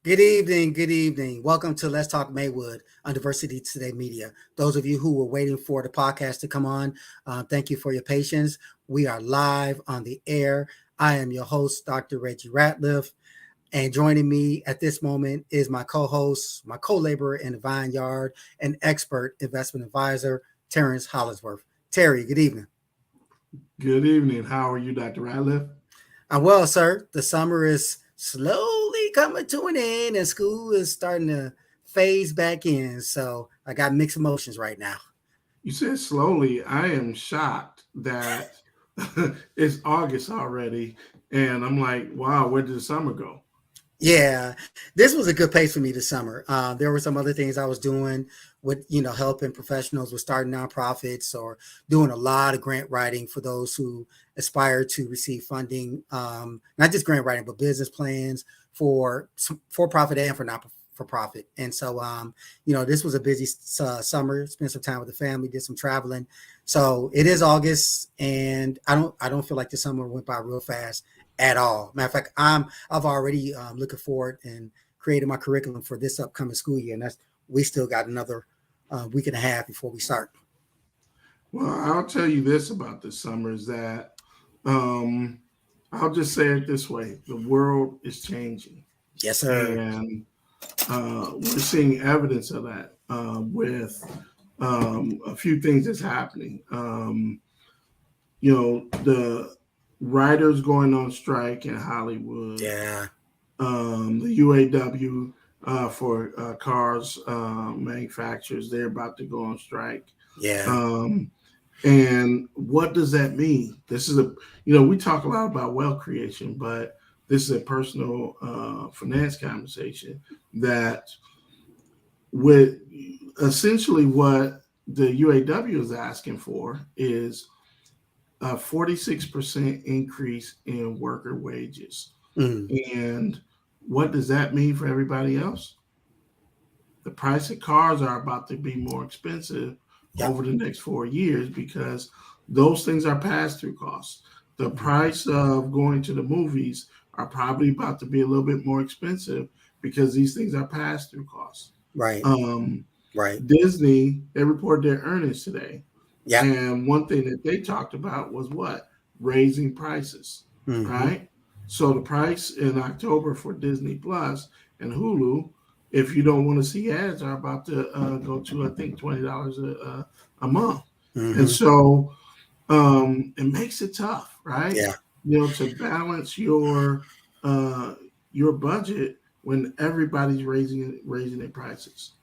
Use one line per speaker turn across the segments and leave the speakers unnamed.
Good evening. Good evening. Welcome to Let's Talk Maywood on Diversity Today Media. Those of you who were waiting for the podcast to come on, thank you for your patience. We are live on the air. I am your host, Dr. Reggie Ratliff, and joining me at this moment is my co-host, my co-laborer in the vineyard, and expert investment advisor, Terrence Hollisworth. Terry, good evening.
Good evening. How are you, Dr. Ratliff?
I'm well, sir. The summer is slowly coming to an end, and school is starting to phase back in. So I got mixed emotions right now.
You said slowly. I am shocked that it's August already. And I'm like, wow, where did the summer go?
Yeah, this was a good pace for me this summer. There were some other things I was doing with, helping professionals with starting nonprofits or doing a lot of grant writing for those who aspire to receive funding, not just grant writing, but business plans for profit and for not for profit. And so, this was a busy summer. Spent some time with the family, did some traveling. So it is August, and I don't feel like the summer went by real fast at all. Matter of fact, I've already looking forward and created my curriculum for this upcoming school year, and that's we still got another week and a half before we start.
Well, I'll tell you this about this summer is that um, I'll just say it this way: the world is changing,
Yes, sir.
and we're seeing evidence of that with a few things that's happening. The writers going on strike in Hollywood,
Yeah,
the UAW for cars manufacturers, they're about to go on strike.
yeah,
Um, and what does that mean? This is we talk a lot about wealth creation, but this is a personal finance conversation that with essentially what the UAW is asking for is a 46% increase in worker wages.
mm,
And what does that mean for everybody else? The price of cars are about to be more expensive
yep,
over the next 4 years because those things are pass through costs. The
mm,
price of going to the movies are probably about to be a little bit more expensive because these things are pass through costs.
right,
Um,
right,
Disney, they reported their earnings today.
yep,
And one thing that they talked about was what? Raising prices,
mm-hmm,
right? So the price in October for Disney Plus and Hulu, if you don't want to see ads, are about to go to I think $20 a month, and
mm-hmm,
so it makes it tough, right?
yeah.
To balance uh, your budget when everybody's raising their prices.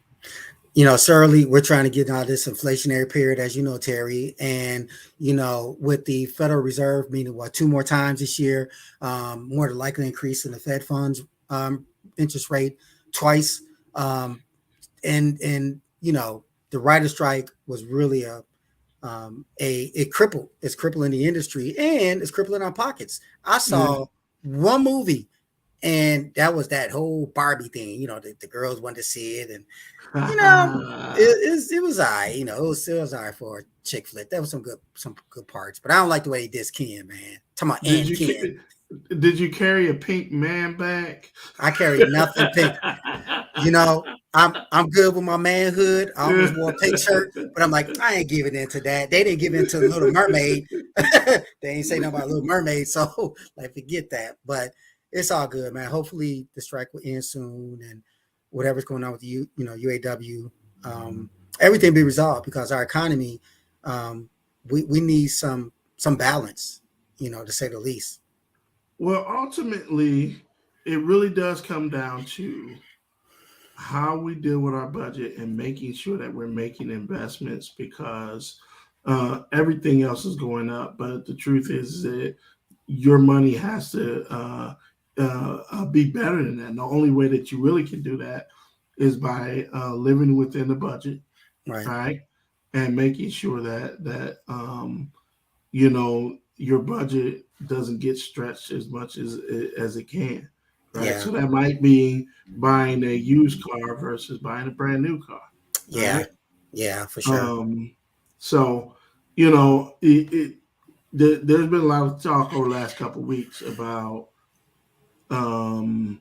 Certainly we're trying to get out of this inflationary period, as you know, Terry. And, with the Federal Reserve meeting, what, two more times this year, more than likely increase in the Fed funds interest rate twice. Um, and the writer strike was really it's crippling the industry and it's crippling our pockets. I
Yeah.
saw one movie and that was that whole Barbie thing, the girls wanted to see it, and you know, it was all right. It was all right for a chick flick. There was some good parts, but I don't like the way he did Ken, man. Talking about
Did
Aunt
you
Ken.
did you carry a pink man bag?
I carried nothing pink. I'm good with my manhood. I almost wore a pink shirt, but I'm like, I ain't giving into that. They didn't give in to Little Mermaid. They ain't say nothing about Little Mermaid, so like forget that. But it's all good, man. Hopefully the strike will end soon, and whatever's going on with UAW, um, everything be resolved because our economy, um, we need some balance, to say the least.
Well, ultimately, it really does come down to how we deal with our budget and making sure that we're making investments because everything else is going up. But the truth is that your money has to be better than that. And the only way that you really can do that is by living within the budget,
Right?
right? And making sure that your budget doesn't get stretched as much as it can, right?
Yeah,
So that might be buying a used car versus buying a brand new car,
yeah,
right?
yeah, for sure.
um so there's been a lot of talk over the last couple of weeks about um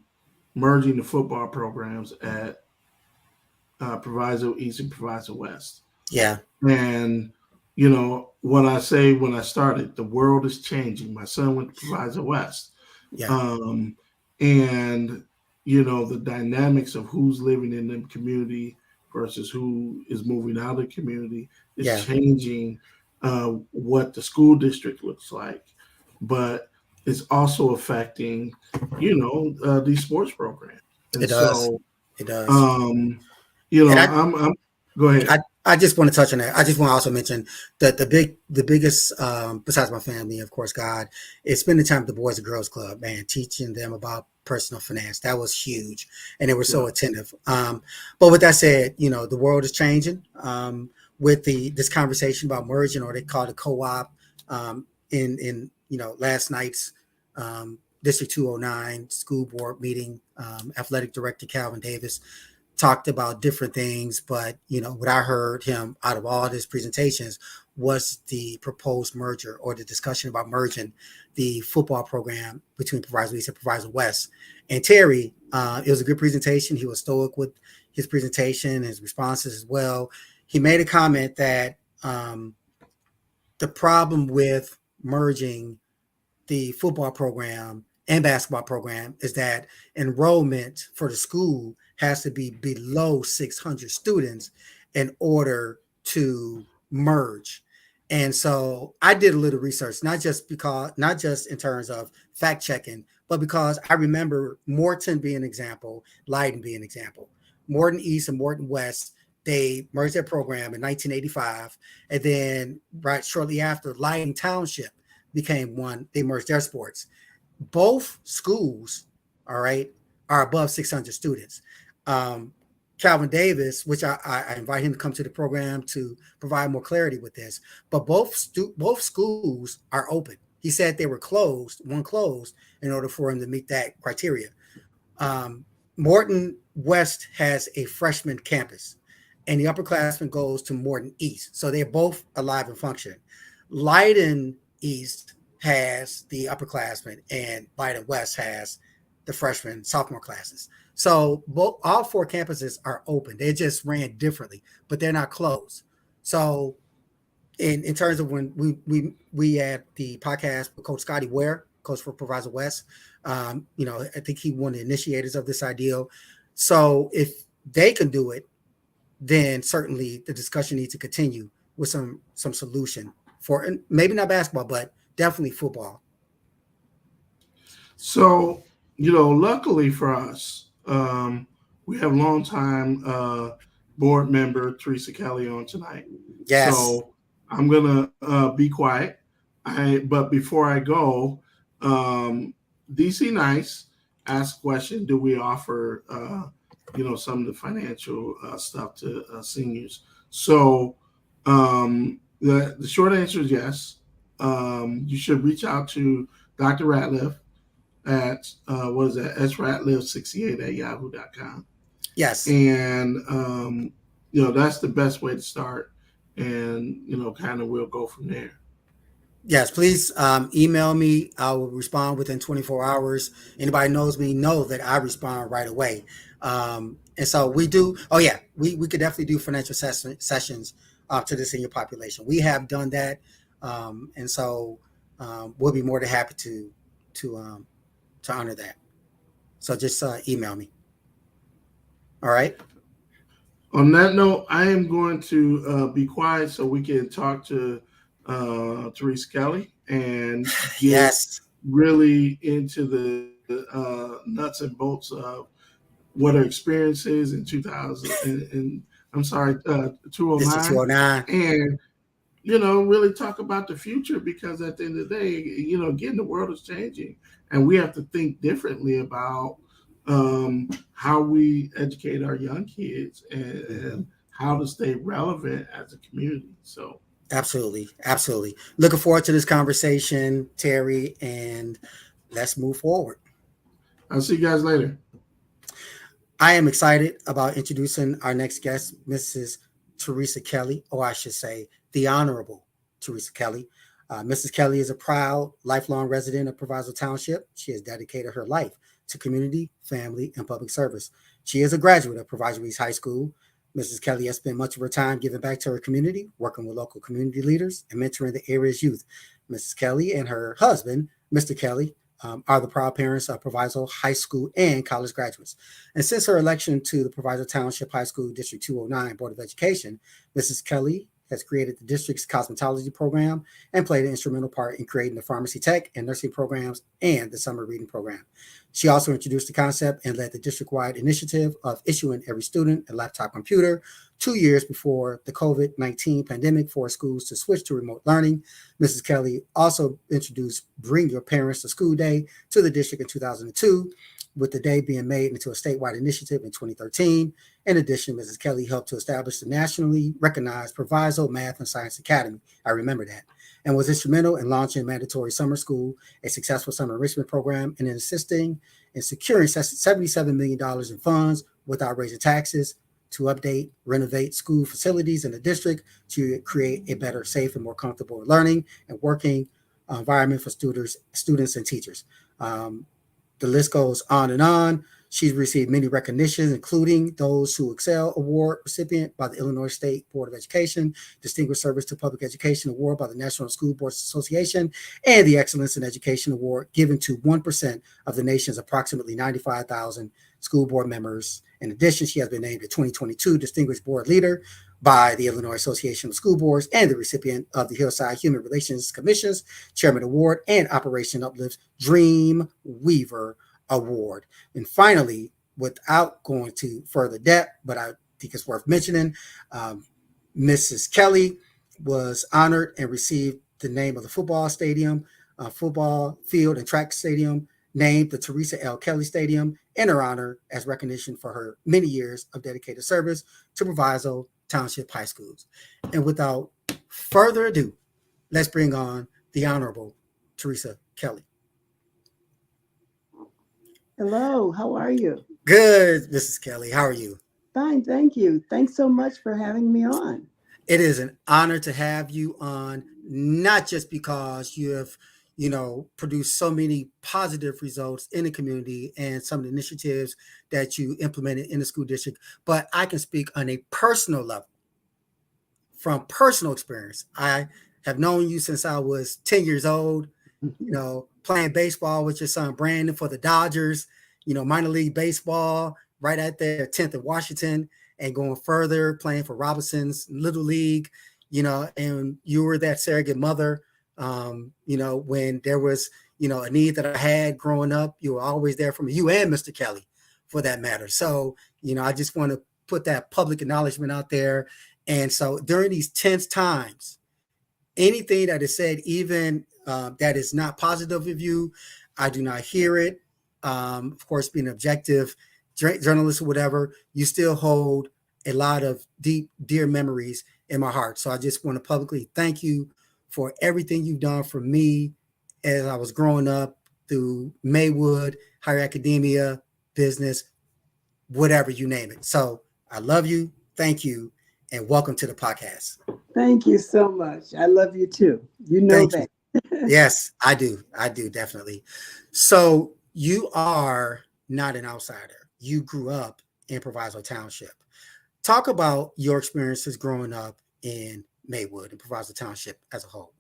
merging the football programs at Proviso East and Proviso West.
Yeah,
And, what I say when I started, the world is changing. My son went to Proviso West.
yeah,
Um, and, the dynamics of who's living in the community versus who is moving out of the community is
yeah.
changing what the school district looks like. But it's also affecting, these sports programs.
It
And
does.
so,
It does.
um,
And
I'm go ahead.
I, I just want to touch on that. I just want to also mention that the biggest, besides my family, of course, God, is spending time with the Boys and Girls Club, man, teaching them about personal finance. That was huge, and they were
Yeah.
so attentive. But with that said, the world is changing. With this conversation about merging, or they call it co-op, in last night's District 209 school board meeting, athletic director Calvin Davis talked about different things, but what I heard him out of all his presentations was the proposed merger, or the discussion about merging the football program between Proviso East and Proviso West. And Terry, it was a good presentation. He was stoic with his presentation, his responses as well. He made a comment that the problem with merging the football program and basketball program is that enrollment for the school has to be below 600 students in order to merge. And so I did a little research, not just in terms of fact checking, but because I remember Morton being an example, Leiden being an example. Morton East and Morton West, they merged their program in 1985. And then right shortly after, Leiden Township became one. They merged their sports. Both schools, all right, are above 600 students. Um, Calvin Davis, which I invite him to come to the program to provide more clarity with this, but both schools are open. He said they were closed, one closed, in order for him to meet that criteria. Um, Morton West has a freshman campus, and the upperclassman goes to Morton East. So they're both alive and functioning. Leiden East has the upperclassmen, and Leiden West has the freshman, sophomore classes. So all four campuses are open. They just ran differently, but they're not closed. So in terms of when we had the podcast with Coach Scotty Ware, coach for Proviso West, I think he one of the initiators of this ideal. So if they can do it, then certainly the discussion needs to continue with some solution for, and maybe not basketball, but definitely football.
So, luckily for us, we have longtime board member Theresa Kelly on tonight.
Yes,
So I'm gonna be quiet. But before I go, DC Nice asked a question: do we offer some of the financial stuff to seniors? So the short answer is yes. You should reach out to Dr. Ratliff at what is that? sratliff68 at yahoo.com.
yes.
And that's the best way to start. And kind of we'll go from there.
Yes, please email me. I will respond within 24 hours. Anybody knows me know that I respond right away. And so we do. Oh yeah, we could definitely do financial sessions to the senior population. We have done that, and so we'll be more than happy to um, to honor that. So just email me. All right.
On that note, I am going to be quiet so we can talk to Theresa Kelly and get
Yes.
really into the nuts and bolts of what her experience is in 2000 and I'm sorry,
This is
209,
209.
and really talk about the future because at the end of the day, again, the world is changing and we have to think differently about how we educate our young kids and how to stay relevant as a community. So
Absolutely. Absolutely. Looking forward to this conversation, Terry, and let's move forward.
I'll see you guys later.
I am excited about introducing our next guest, Mrs. Theresa Kelly, or I should say, the Honorable Theresa Kelly. Mrs. Kelly is a proud, lifelong resident of Proviso Township. She has dedicated her life to community, family, and public service. She is a graduate of Proviso East High School. Mrs. Kelly has spent much of her time giving back to her community, working with local community leaders and mentoring the area's youth. Mrs. Kelly and her husband, Mr. Kelly, are the proud parents of Proviso High School and college graduates. And since her election to the Proviso Township High School District 209 Board of Education, Mrs. Kelly has created the district's cosmetology program and played an instrumental part in creating the pharmacy tech and nursing programs and the summer reading program. She also introduced the concept and led the district-wide initiative of issuing every student a laptop computer 2 years before the COVID-19 pandemic forced schools to switch to remote learning. Mrs. Kelly also introduced Bring Your Parents to School Day to the district in 2002, with the day being made into a statewide initiative in 2013. In addition, Mrs. Kelly helped to establish the nationally recognized Proviso Math and Science Academy. I remember that. And was instrumental in launching mandatory summer school, a successful summer enrichment program, and in assisting in securing $77 million in funds without raising taxes to update, renovate school facilities in the district to create a better, safe, and more comfortable learning and working environment for students and teachers. The list goes on and on. She's received many recognitions, including those who Excel Award recipient by the Illinois State Board of Education, Distinguished Service to Public Education Award by the National School Boards Association, and the Excellence in Education Award given to 1% of the nation's approximately 95,000 school board members. In addition, she has been named a 2022 Distinguished Board Leader by the Illinois Association of School Boards and the recipient of the Hillside Human Relations Commission's Chairman Award and Operation Uplift's Dream Weaver Award. And finally, without going to further depth, but I think it's worth mentioning, Mrs. Kelly was honored and received the name of the football stadium, football field and track stadium, named the Theresa L. Kelly Stadium in her honor as recognition for her many years of dedicated service to Proviso Township High Schools. And without further ado, let's bring on the Honorable Theresa Kelly.
Hello, how are you?
Good, Mrs. Kelly. How are you?
Fine, thank you. Thanks so much for having me on.
It is an honor to have you on, not just because you have, produced so many positive results in the community and some of the initiatives that you implemented in the school district, but I can speak on a personal level from personal experience. I have known you since I was 10 years old, playing baseball with your son Brandon for the Dodgers, minor league baseball right out there, 10th in Washington, and going further, playing for Robinson's Little League, and you were that surrogate mother, when there was, a need that I had growing up. You were always there for me, you and Mr. Kelly, for that matter. So, I just want to put that public acknowledgement out there. And so during these tense times, anything that is said, even that is not positive of you, I do not hear it. Of course, being an objective journalist or whatever, you still hold a lot of deep, dear memories in my heart. So I just want to publicly thank you for everything you've done for me as I was growing up through Maywood, higher academia, business, whatever you name it. So I love you. Thank you. And welcome to the podcast.
Thank you so much. I love you too. You know that.
Yes, I do. I do, definitely. So you are not an outsider. You grew up in Proviso Township. Talk about your experiences growing up in Maywood and Proviso Township as a whole.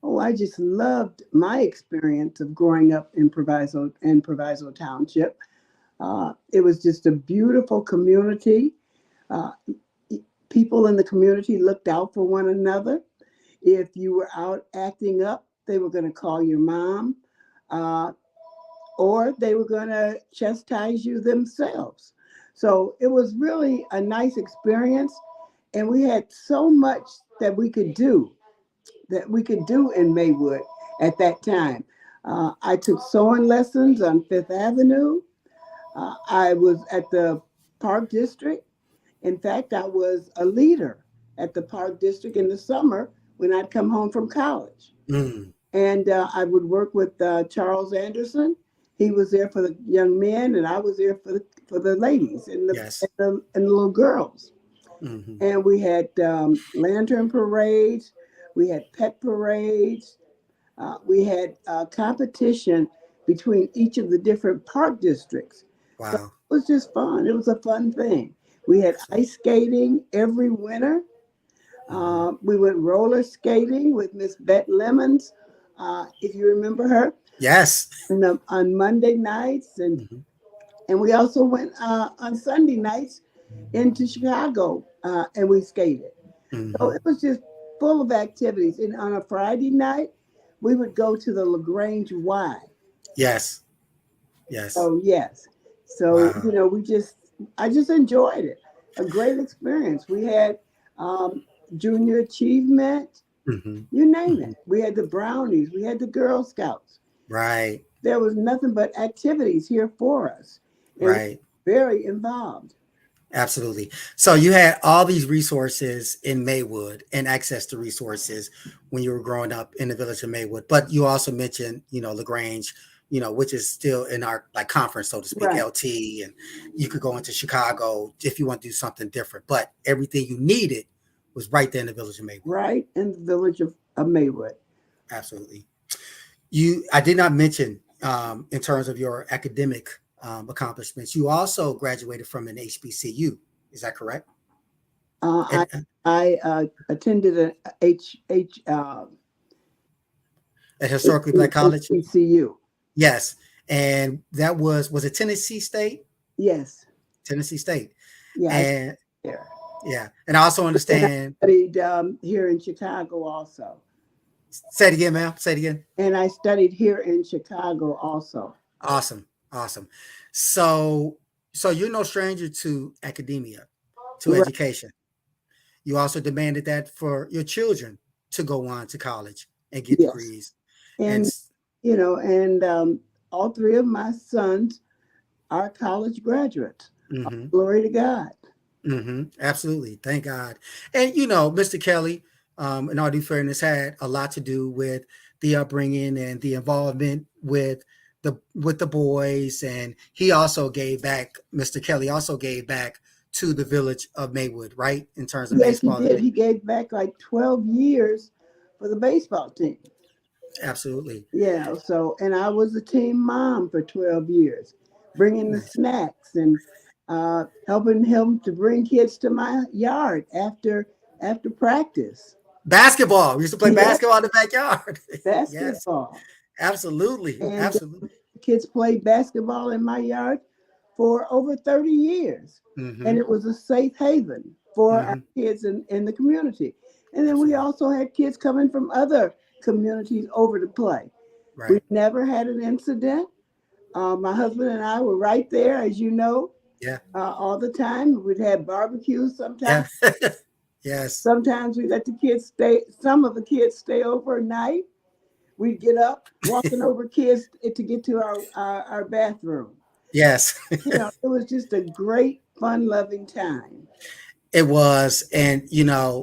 Oh, I just loved my experience of growing up in Proviso Township. It was just a beautiful community. People in the community looked out for one another. If you were out acting up, they were going to call your mom, or they were going to chastise you themselves. So it was really a nice experience. And we had so much that we could do in Maywood at that time. I took sewing lessons on Fifth Avenue. I was at the Park District. In fact, I was a leader at the Park District in the summer when I'd come home from college.
Mm.
And I would work with Charles Anderson. He was there for the young men, and I was there for the ladies and the little girls.
Mm-hmm.
And we had lantern parades. We had pet parades. We had competition between each of the different park districts. So
Wow.
it was just fun. It was a fun thing. We had
Absolutely.
ice skating every winter.
Hmm.
We went roller skating with Miss Bet Lemons, if you remember her,
Yes.
on Monday nights,
Hmm.
and we also went on Sunday nights into Chicago, and we skated. So
Hmm.
it was just full of activities. And on a Friday night, we would go to the LaGrange Y.
Yes. Yes.
So yes, so
Wow.
I just enjoyed it. A great experience. We had um, junior achievement,
Hmm.
you name
Hmm.
it. We had the brownies. We had the Girl Scouts.
Right.
There was nothing but activities here for us, and we
Right.
were very involved.
Absolutely. So you had all these resources in Maywood and access to resources when you were growing up in the village of Maywood. But you also mentioned, LaGrange, which is still in our like conference, so to speak,
Right,
LT, and you could go into Chicago if you want to do something different. But everything you needed was right there in the village of Maywood.
right in the village of Maywood.
Absolutely. I did not mention in terms of your academic accomplishments, you also graduated from an HBCU. Is that correct?
Uh,
And
I attended a
a historically black college.
HBCU.
Yes, and that was it Tennessee State?
Yes,
Tennessee State,
yeah, I
and
there.
yeah, and I also
And I
understand.
studied here in Chicago also.
Say it again, ma'am. Say it again.
And I studied here in Chicago also.
Awesome, awesome. So, so you're no stranger to academia, to
Right.
education. You also demanded that for your children to go on to college and get
Yes.
degrees, and
And, and all three of my sons are college graduates.
mm-hmm,
Glory to God.
mm-hmm, absolutely, thank God. And Mr. Kelly, in all due fairness, had a lot to do with the upbringing and the involvement with the boys, and he also gave back. Mr. Kelly also gave back to the village of Maywood, right, in terms of
Yes, he
baseball.
did. He gave back like 12 years for the baseball team.
Absolutely
Yeah, so, and I was a team mom for 12 years, bringing the
nice.
snacks and helping him to bring kids to my yard after practice.
Basketball. We used to play
Yeah,
basketball in the backyard. Yes,
basketball.
absolutely,
And
absolutely.
kids played basketball in my yard for over 30 years. And
Mm-hmm,
it was a safe haven for our
mm-hmm,
kids in the community. And then we
absolutely.
also had kids coming from other communities over to play. We
Right.
never had an incident. My husband and I were right there, as you know,
Yeah.
all the time. We'd have barbecues sometimes.
Yeah. Yes.
Sometimes we let the kids stay, some of the kids stay overnight. We'd get up, walking over kids to get to our bathroom.
Yes.
It was just a great, fun loving time.
It was, and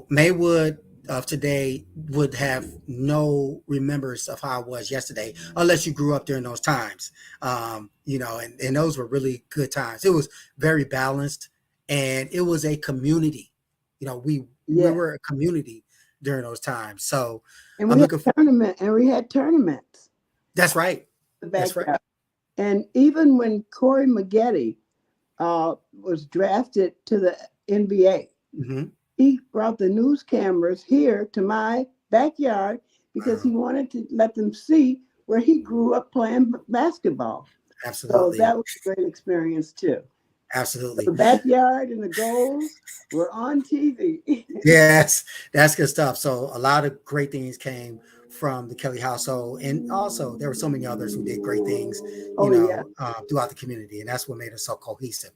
Maywood of today would have no remembrance of how it was yesterday, unless you grew up during those times. And those were really good times. It was very balanced, and it was a community. We
Yes.
were a community during those times. So
And
I'm
we had
looking for.
tournaments
That's right.
in the
That's right.
backyard. And even when Corey Maggette was drafted to the NBA,
Hmm.
he brought the news cameras here to my backyard because he
Wow.
wanted to let them see where he grew up playing basketball. So
Absolutely.
that was a great experience too.
Absolutely.
The backyard and the goals were on TV.
Yes, that's good stuff. So a lot of great things came from the Kelly household, and also there were so many others who did great things,
Oh yeah.
throughout the community, and that's what made us so cohesive.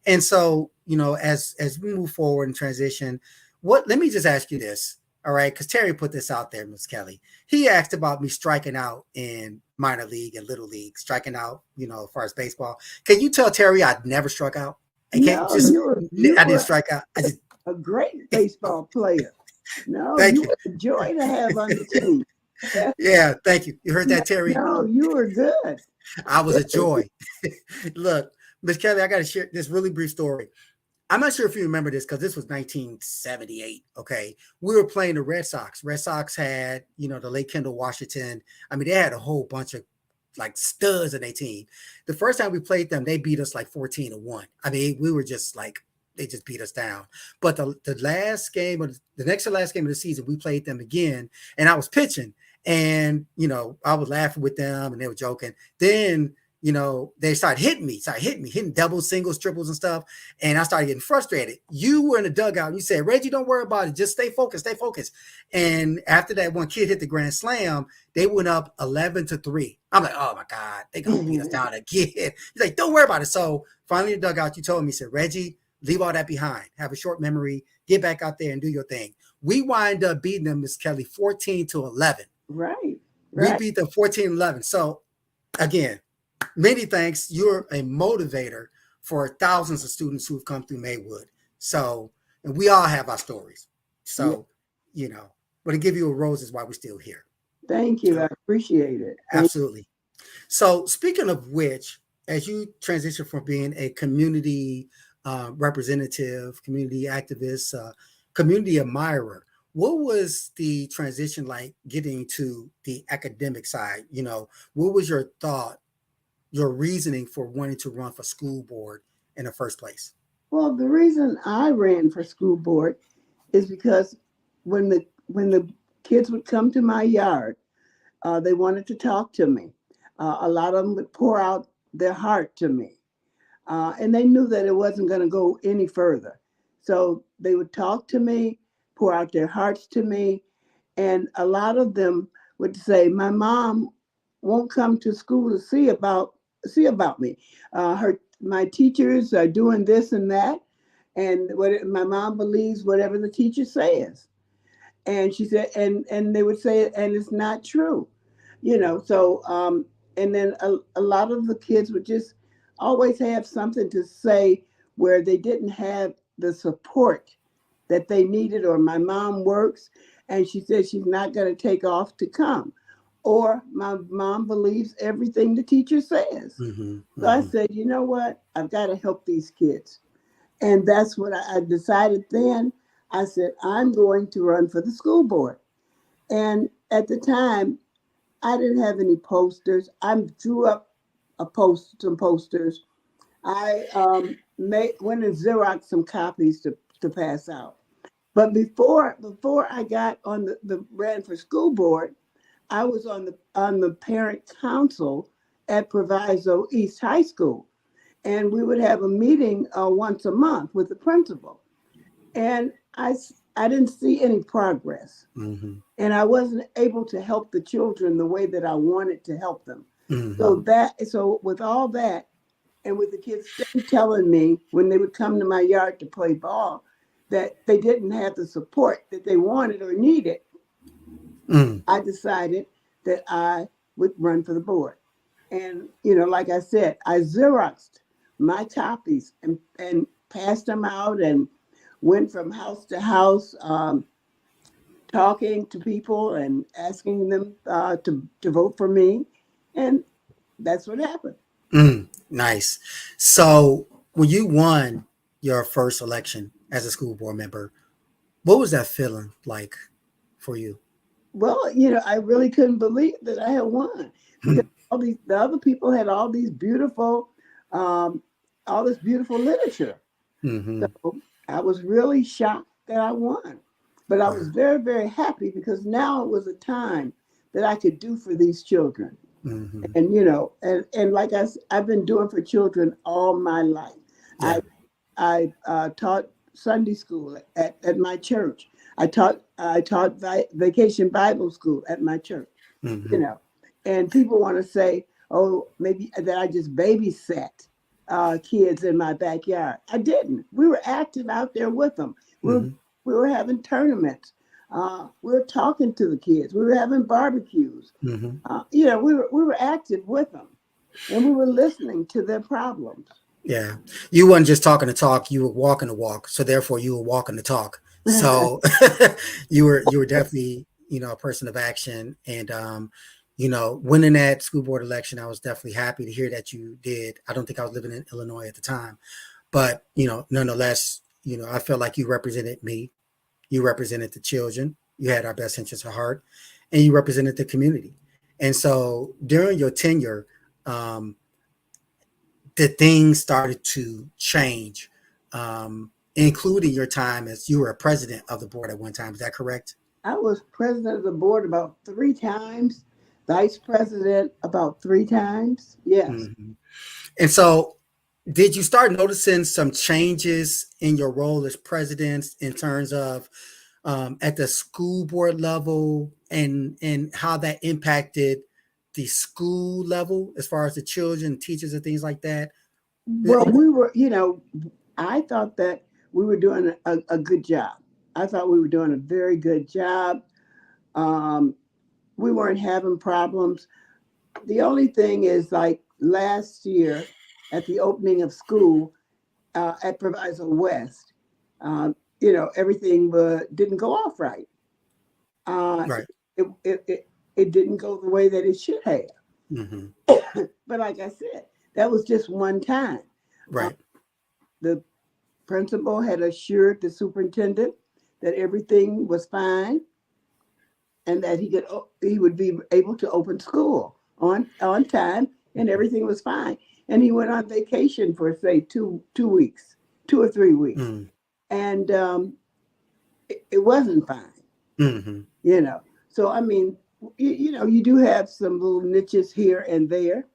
And so, as we move forward and transition, let me just ask you this, all right? Because Terry put this out there, Miss Kelly. He asked about me striking out in minor league and little league, striking out, as far as baseball. Can you tell Terry I'd never struck out? I can't
No,
just,
you
I didn't
were
strike out. I just,
a great baseball player. No,
thank
you
you.
were a joy to have on the team.
Yeah, thank you. You heard
No,
that, Terry?
no, you were good.
I was a joy. Look, Miss Kelly, I got to share this really brief story. I'm not sure if you remember this because this was 1978. Okay. We were playing the Red Sox. Red Sox had, the late Kendall Washington. I mean, they had a whole bunch of like studs in their team. The first time we played them, they beat us like 14-1. I mean, we were just like, they just beat us down. But the last game of the next to last game of the season, we played them again, and I was pitching, and I was laughing with them, and they were joking. Then they started hitting me, hitting doubles, singles, triples, and stuff. And I started getting frustrated. You were in the dugout and you said, Reggie, don't worry about it. Just stay focused, stay focused. And after that one kid hit the grand slam, they went up 11-3. I'm like, oh my God, they gonna beat us down again. He's like, don't worry about it. So finally in the dugout, you told me, you said, Reggie, leave all that behind. Have a short memory. Get back out there and do your thing. We wind up beating them, Miss Kelly, 14-11.
Right.
We beat them 14-11. So again, many thanks. You're a motivator for thousands of students who've come through Maywood. So, and we all have our stories. So, but to give you a rose is why we're still here.
Thank you. I appreciate it.
Absolutely. So, speaking of which, as you transition from being a community representative, community activist, community admirer, what was the transition like getting to the academic side? What was your thought, your reasoning for wanting to run for school board in the first place?
Well, the reason I ran for school board is because when the kids would come to my yard, they wanted to talk to me. A lot of them would pour out their heart to me. And they knew that it wasn't going to go any further. So they would talk to me, pour out their hearts to me. And a lot of them would say, my mom won't come to school to see about me. My teachers are doing this and that. And my mom believes whatever the teacher says. And she said, and they would say, and it's not true. So, and then a lot of the kids would just always have something to say where they didn't have the support that they needed, or my mom works and she says she's not going to take off to come, or my mom believes everything the teacher says. So I said, you know what? I've got to help these kids. And that's what I decided then. I said, I'm going to run for the school board. And at the time, I didn't have any posters. I drew up some posters. I went and Xeroxed some copies to pass out. But before I got on the ran for school board, I was on the parent council at Proviso East High School, and we would have a meeting once a month with the principal. And I didn't see any progress, and I wasn't able to help the children the way that I wanted to help them. So with all that, and with the kids telling me when they would come to my yard to play ball that they didn't have the support that they wanted or needed, I decided that I would run for the board. And, like I said, I Xeroxed my copies and passed them out and went from house to house, talking to people and asking them to vote for me. And that's what happened.
Nice. So when you won your first election as a school board member, what was that feeling like for you?
Well, I really couldn't believe that I had won, because the other people had all this beautiful literature. So I was really shocked that I won, but I was very, very happy because now it was a time that I could do for these children. And and like I've been doing for children all my life. Yeah. I taught Sunday school at my church. I taught Vacation Bible School at my church. And people want to say, oh, maybe that I just babysat kids in my backyard. I didn't. We were active out there with them. We were having tournaments. We were talking to the kids. We were having barbecues. We were active with them, and we were listening to their problems.
Yeah, you weren't just talking the talk; you were walking the walk. So therefore, you were walking the talk. So you were definitely a person of action, and winning that school board election, I was definitely happy to hear that you did. I don't think I was living in Illinois at the time, but nonetheless, I felt like you represented me. You represented the children. You had our best interests at heart, and you represented the community. And so during your tenure, um, the things started to change, including your time as you were a president of the board at one time. Is that correct?
I was president of the board about 3 times, vice president about 3 times. Yes.
Mhm. And so, did you start noticing some changes in your role as president in terms of at the school board level and how that impacted the school level as far as the children, teachers, and things like that?
Well, we were, I thought that we were doing a good job. I thought we were doing a very good job. Um, we weren't having problems. The only thing is, like last year at the opening of school at Proviso West, everything didn't go off right. Uh,
Right.
it didn't go the way that it should have.
Hmm.
But like I said, that was just one time. Uh,
Right.
the principal had assured the superintendent that everything was fine and that he would be able to open school on time and everything was fine. And he went on vacation for say 2 weeks, 2 or 3 weeks,
Mm-hmm.
and it wasn't fine.
Mm-hmm.
you know. So I mean, you do have some little niches here and there,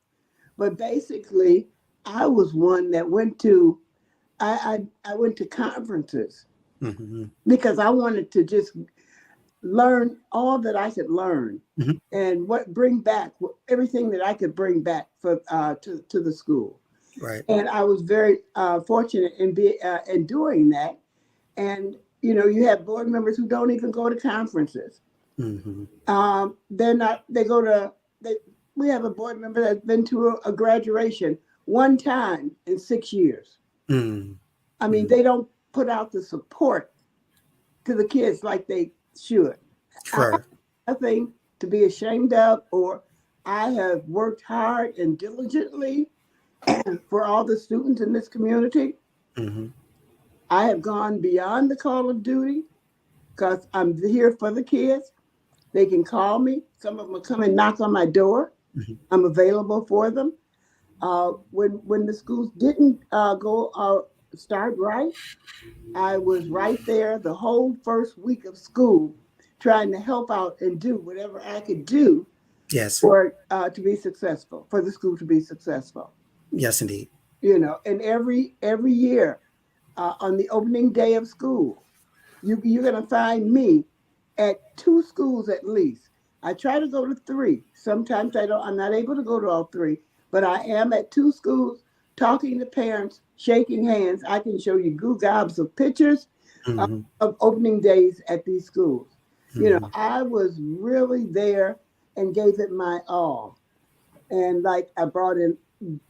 but basically, I was one that went to I went to conferences
Mm-hmm.
because I wanted to just learn all that I could learn
Hmm.
and bring back everything that I could bring back for to the school.
Right.
And I was very fortunate in doing that. And you have board members who don't even go to conferences.
Mm-hmm.
They're not. They go to. They, we have a board member that's been to a graduation one time in 6 years. I mean,
Mm-hmm.
they don't put out the support to the kids like they should. I have
Sure.
nothing to be ashamed of, or I have worked hard and diligently for all the students in this community.
Mm-hmm.
I have gone beyond the call of duty because I'm here for the kids. They can call me. Some of them will come and knock on my door.
Mm-hmm.
I'm available for them. When the schools didn't go start right, I was right there the whole first week of school, trying to help out and do whatever I could do
Yes.
for to be successful, for the school to be successful.
Yes, indeed.
And every year on the opening day of school, you're going to find me at 2 schools at least. I try to go to 3. Sometimes I'm not able to go to all 3, but I am at 2 schools talking to parents, shaking hands. I can show you goo gobs of pictures
Mm-hmm.
of opening days at these schools.
Mm-hmm.
I was really there and gave it my all. And like I brought in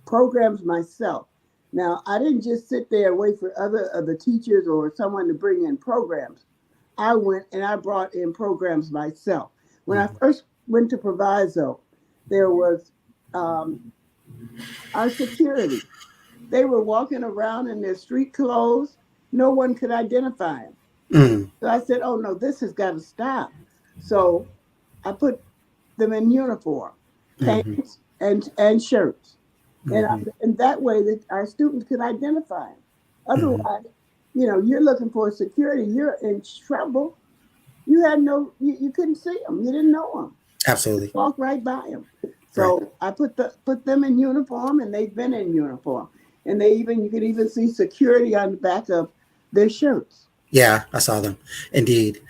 programs myself. Now, I didn't just sit there and wait for other teachers or someone to bring in programs. I went and I brought in programs myself. When I
Mm-hmm.
first went to Proviso, there was our security. They were walking around in their street clothes. No one could identify them.
Mm-hmm.
So I said, oh no, this has got to stop. So I put them in uniform,
Mm-hmm.
pants and shirts. And,
Mm-hmm.
and that way that our students could identify them.
Mm-hmm.
Otherwise, you're looking for security, you're in trouble. You couldn't see them, you didn't know them,
Absolutely.
walk right by them.
Right.
So I put them in uniform, and they've been in uniform, and you could even see security on the back of their shirts.
Yeah, I saw them. Indeed.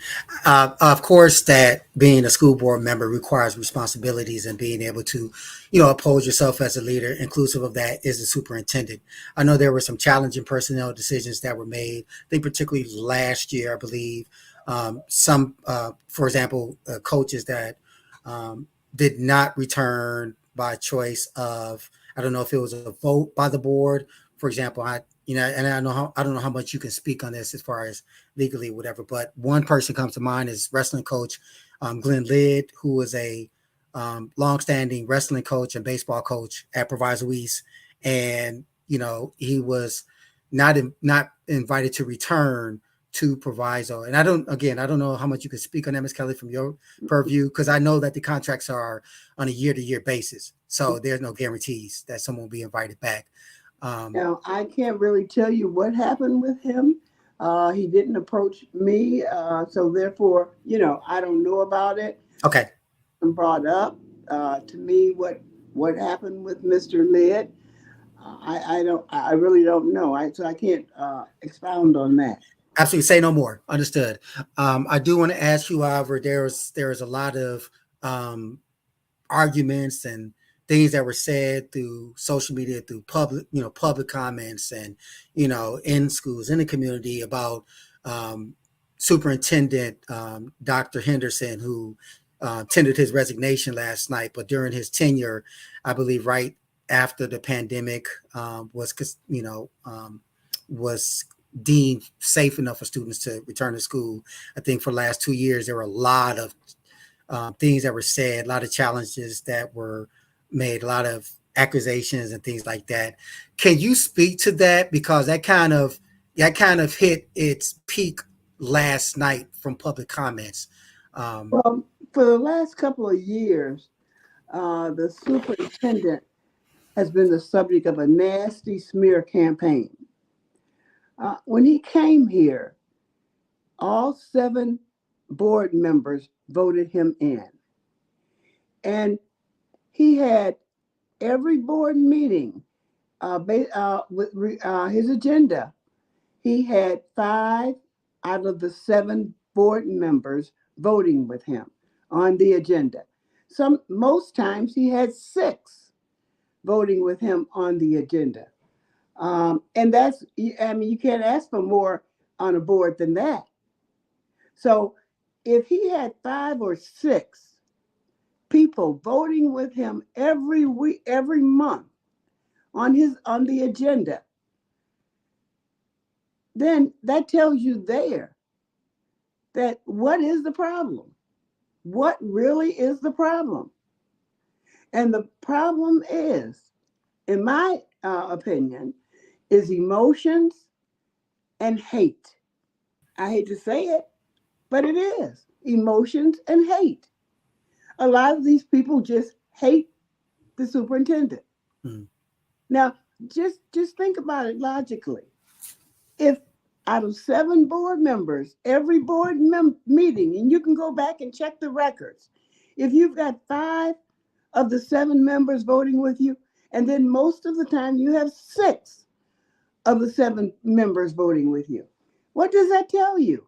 Of course, that being a school board member requires responsibilities and being able to, uphold yourself as a leader. Inclusive of that is the superintendent. I know there were some challenging personnel decisions that were made. I think particularly last year, I believe, for example, coaches that did not return by choice of, I don't know if it was a vote by the board. For example, and I don't know how much you can speak on this as far as legally, whatever. But one person comes to mind is wrestling coach Glenn Lidd, who was a longstanding wrestling coach and baseball coach at Proviso East, and he was not invited to return to proviso. And I don't know how much you could speak on that, Ms. Kelly, from your purview, because I know that the contracts are on a year-to-year basis. So there's no guarantees that someone will be invited back.
Now, I can't really tell you what happened with him. He didn't approach me. So therefore, I don't know about it.
Okay.
And brought up to me what happened with Mr. Lid. I really don't know. So I can't expound on that.
Absolutely. Say no more. Understood. I do want to ask you, however, there's a lot of arguments and things that were said through social media, through public comments, and in schools, in the community, about Superintendent Dr. Henderson, who tendered his resignation last night. But during his tenure, I believe right after the pandemic was deemed safe enough for students to return to school. I think for the last 2 years, there were a lot of things that were said, a lot of challenges that were made, a lot of accusations and things like that. Can you speak to that? Because that kind of hit its peak last night from public comments.
Well, for the last couple of years, the superintendent has been the subject of a nasty smear campaign. When he came here, all 7 board members voted him in. And he had every board meeting with his agenda. He had 5 out of the 7 board members voting with him on the agenda. Most times he had 6 voting with him on the agenda. And you can't ask for more on a board than that. So if he had 5 or 6 people voting with him every week, every month on the agenda, then that tells you there that what is the problem? What really is the problem? And the problem is, in my opinion, is emotions and hate. I hate to say it, but it is emotions and hate. A lot of these people just hate the superintendent.
Mm.
Now, just think about it logically. If out of 7 board members, every board meeting, and you can go back and check the records, if you've got 5 of the 7 members voting with you, and then most of the time you have 6 of the 7 members voting with you, what does that tell you?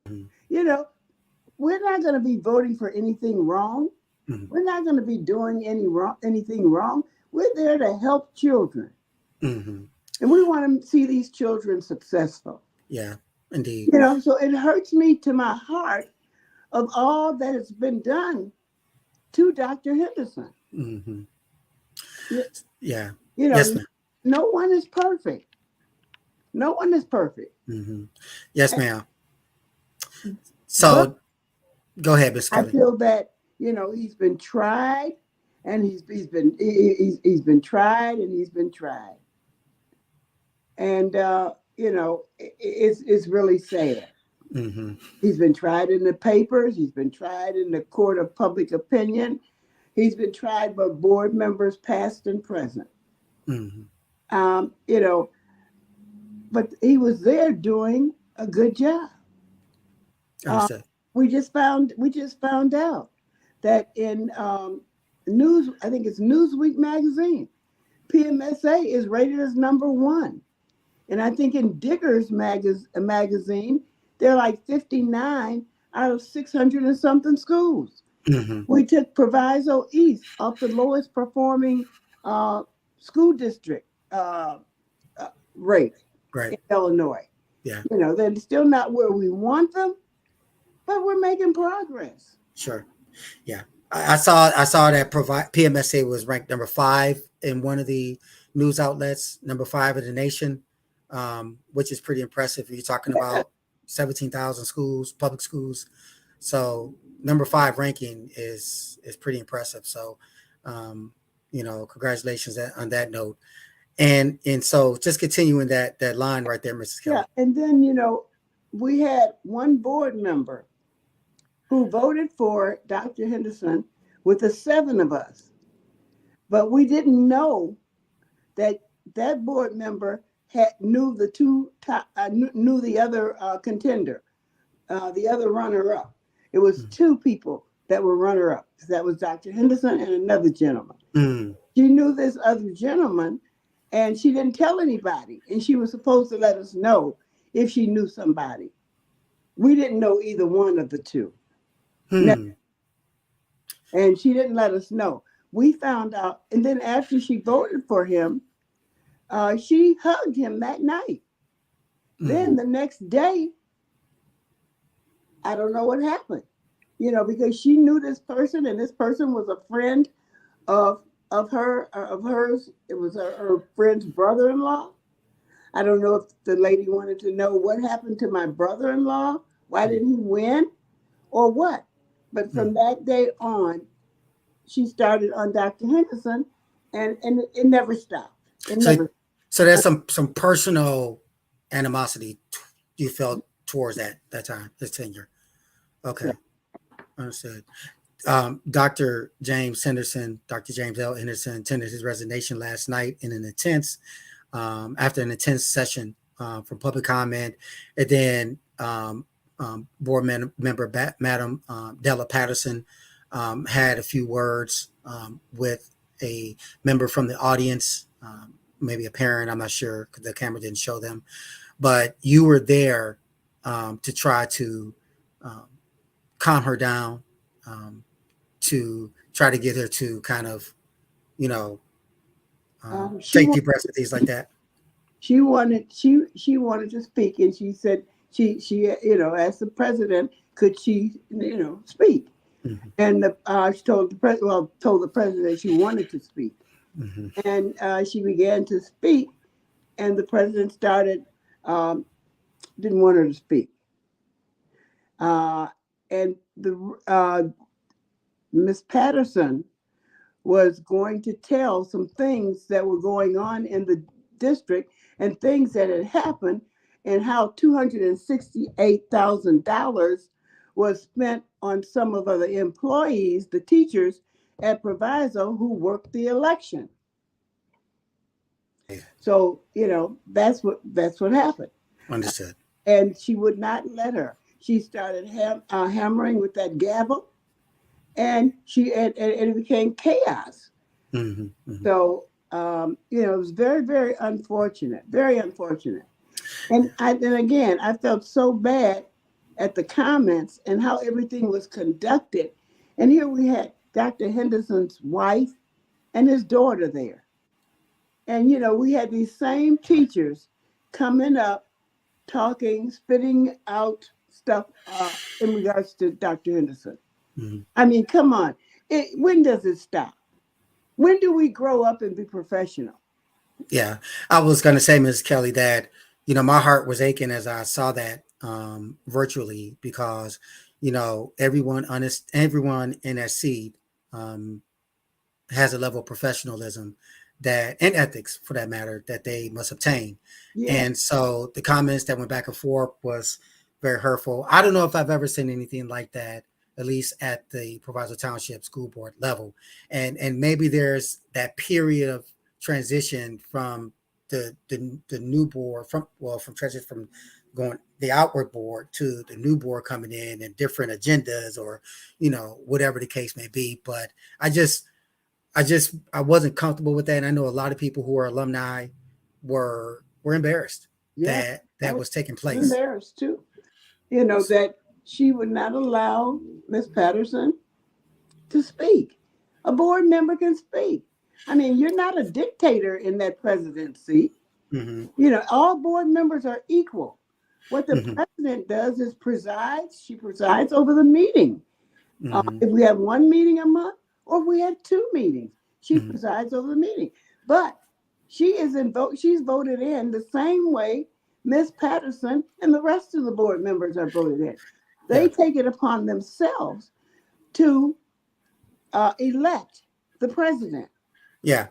Mm.
We're not going to be voting for anything wrong.
Mm-hmm.
We're not going to be doing anything wrong. We're there to help children.
Mm-hmm.
And we want to see these children successful.
Yeah, indeed.
So it hurts me to my heart of all that has been done to Dr. Henderson.
Mm-hmm. Yeah.
Yes, ma'am. No one is perfect. No one is perfect.
Mm-hmm. Yes, ma'am. So go ahead, Ms. Kelly.
I feel that he's been tried, and he's been tried, and he's been tried, and it's really sad.
Mm-hmm.
He's been tried in the papers. He's been tried in the court of public opinion. He's been tried by board members, past and present.
Mm-hmm.
But he was there doing a good job. We just found out that in I think it's Newsweek magazine, PMSA is rated as number 1. And I think in Digger's magazine, they're like 59 out of 600 and something schools.
Mm-hmm.
We took Proviso East off the lowest performing school district rate in Illinois.
Yeah.
They're still not where we want them, but we're making progress.
Sure. Yeah. I saw that PMSA was ranked number 5 in one of the news outlets, number 5 in the nation, which is pretty impressive. You're talking about 17,000 schools, public schools. So number 5 ranking is pretty impressive. So, congratulations on that note. And so just continuing that line right there, Mrs. Kelly.
Yeah. And then, we had one board member who voted for Dr. Henderson with the 7 of us, but we didn't know that that board member knew the knew the other contender, the other runner up. It was 2 people that were runner up. That was Dr. Henderson and another gentleman.
Mm.
She knew this other gentleman, and she didn't tell anybody. And she was supposed to let us know if she knew somebody. We didn't know either one of the 2.
Hmm.
And she didn't let us know. We found out, and then after she voted for him, she hugged him that night. Then the next day, I don't know what happened, because she knew this person, and this person was a friend of hers. It was her friend's brother-in-law. I don't know if the lady wanted to know what happened to my brother-in-law. Why didn't he win, or what? But from that day on, she started on Dr. Henderson, and it never stopped. It never.
So there's some personal animosity you felt towards that time, his tenure. Okay, understood. Dr. James Henderson, Dr. James L. Henderson attended his resignation last night in an intense, after an intense session for public comment, and then board member Madam Della Patterson had a few words with a member from the audience, maybe a parent, I'm not sure because the camera didn't show them, but you were there to try to calm her down, to try to get her to kind of, take deep breaths and things like that.
She wanted to speak, and she said she asked the president, could she speak, and she told the president she wanted to speak, and she began to speak, and the president didn't want her to speak, and the Miss Patterson was going to tell some things that were going on in the district and things that had happened, and how $268,000 was spent on some of the employees, the teachers at Proviso who worked the election. So, that's what happened.
Understood.
And she would not let her. She started hammering with that gavel, and it became chaos. So, it was very, very unfortunate, very unfortunate. And again, I felt so bad at the comments and how everything was conducted. And here we had Dr. Henderson's wife and his daughter there. And, we had these same teachers coming up, talking, spitting out stuff in regards to Dr. Henderson. I mean, come on. When does it stop? When do we grow up and be professional?
Yeah, I was going to say, Ms. Kelly, that my heart was aching as I saw that virtually, because everyone in that seat has a level of professionalism and ethics, for that matter, that they must obtain. Yeah. And so the comments that went back and forth was very hurtful. I don't know if I've ever seen anything like that, at least at the Proviso Township School Board level. And maybe there's that period of transition from the new board, from going the outward board to the new board coming in, and different agendas, or whatever the case may be. But I wasn't comfortable with that, and I know a lot of people who are alumni were embarrassed that was taking place.
Embarrassed too, that she would not allow Miss Patterson to speak. A board member can speak. I mean, you're not a dictator in that presidency. All board members are equal. What the president does is she presides over the meeting. If we have one meeting a month, or if we have 2 meetings, she presides over the meeting. But she's voted in the same way Miss Patterson and the rest of the board members are voted in. They take it upon themselves to elect the president.
Yeah,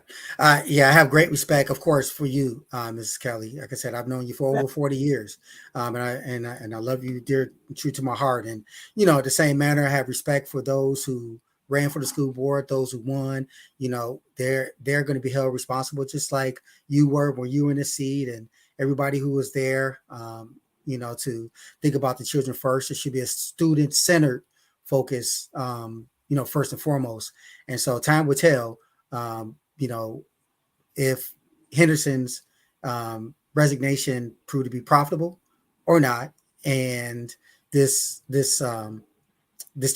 yeah, I have great respect, of course, for you, Mrs. Kelly. Like I said, I've known you for over 40 years, and I love you, dear, and true to my heart. And at the same manner, I have respect for those who ran for the school board, those who won. They're going to be held responsible, just like you were when you were in the seat, and everybody who was there. To think about the children first. It should be a student-centered focus. First and foremost. And so, time will tell if Henderson's resignation proved to be profitable or not, and this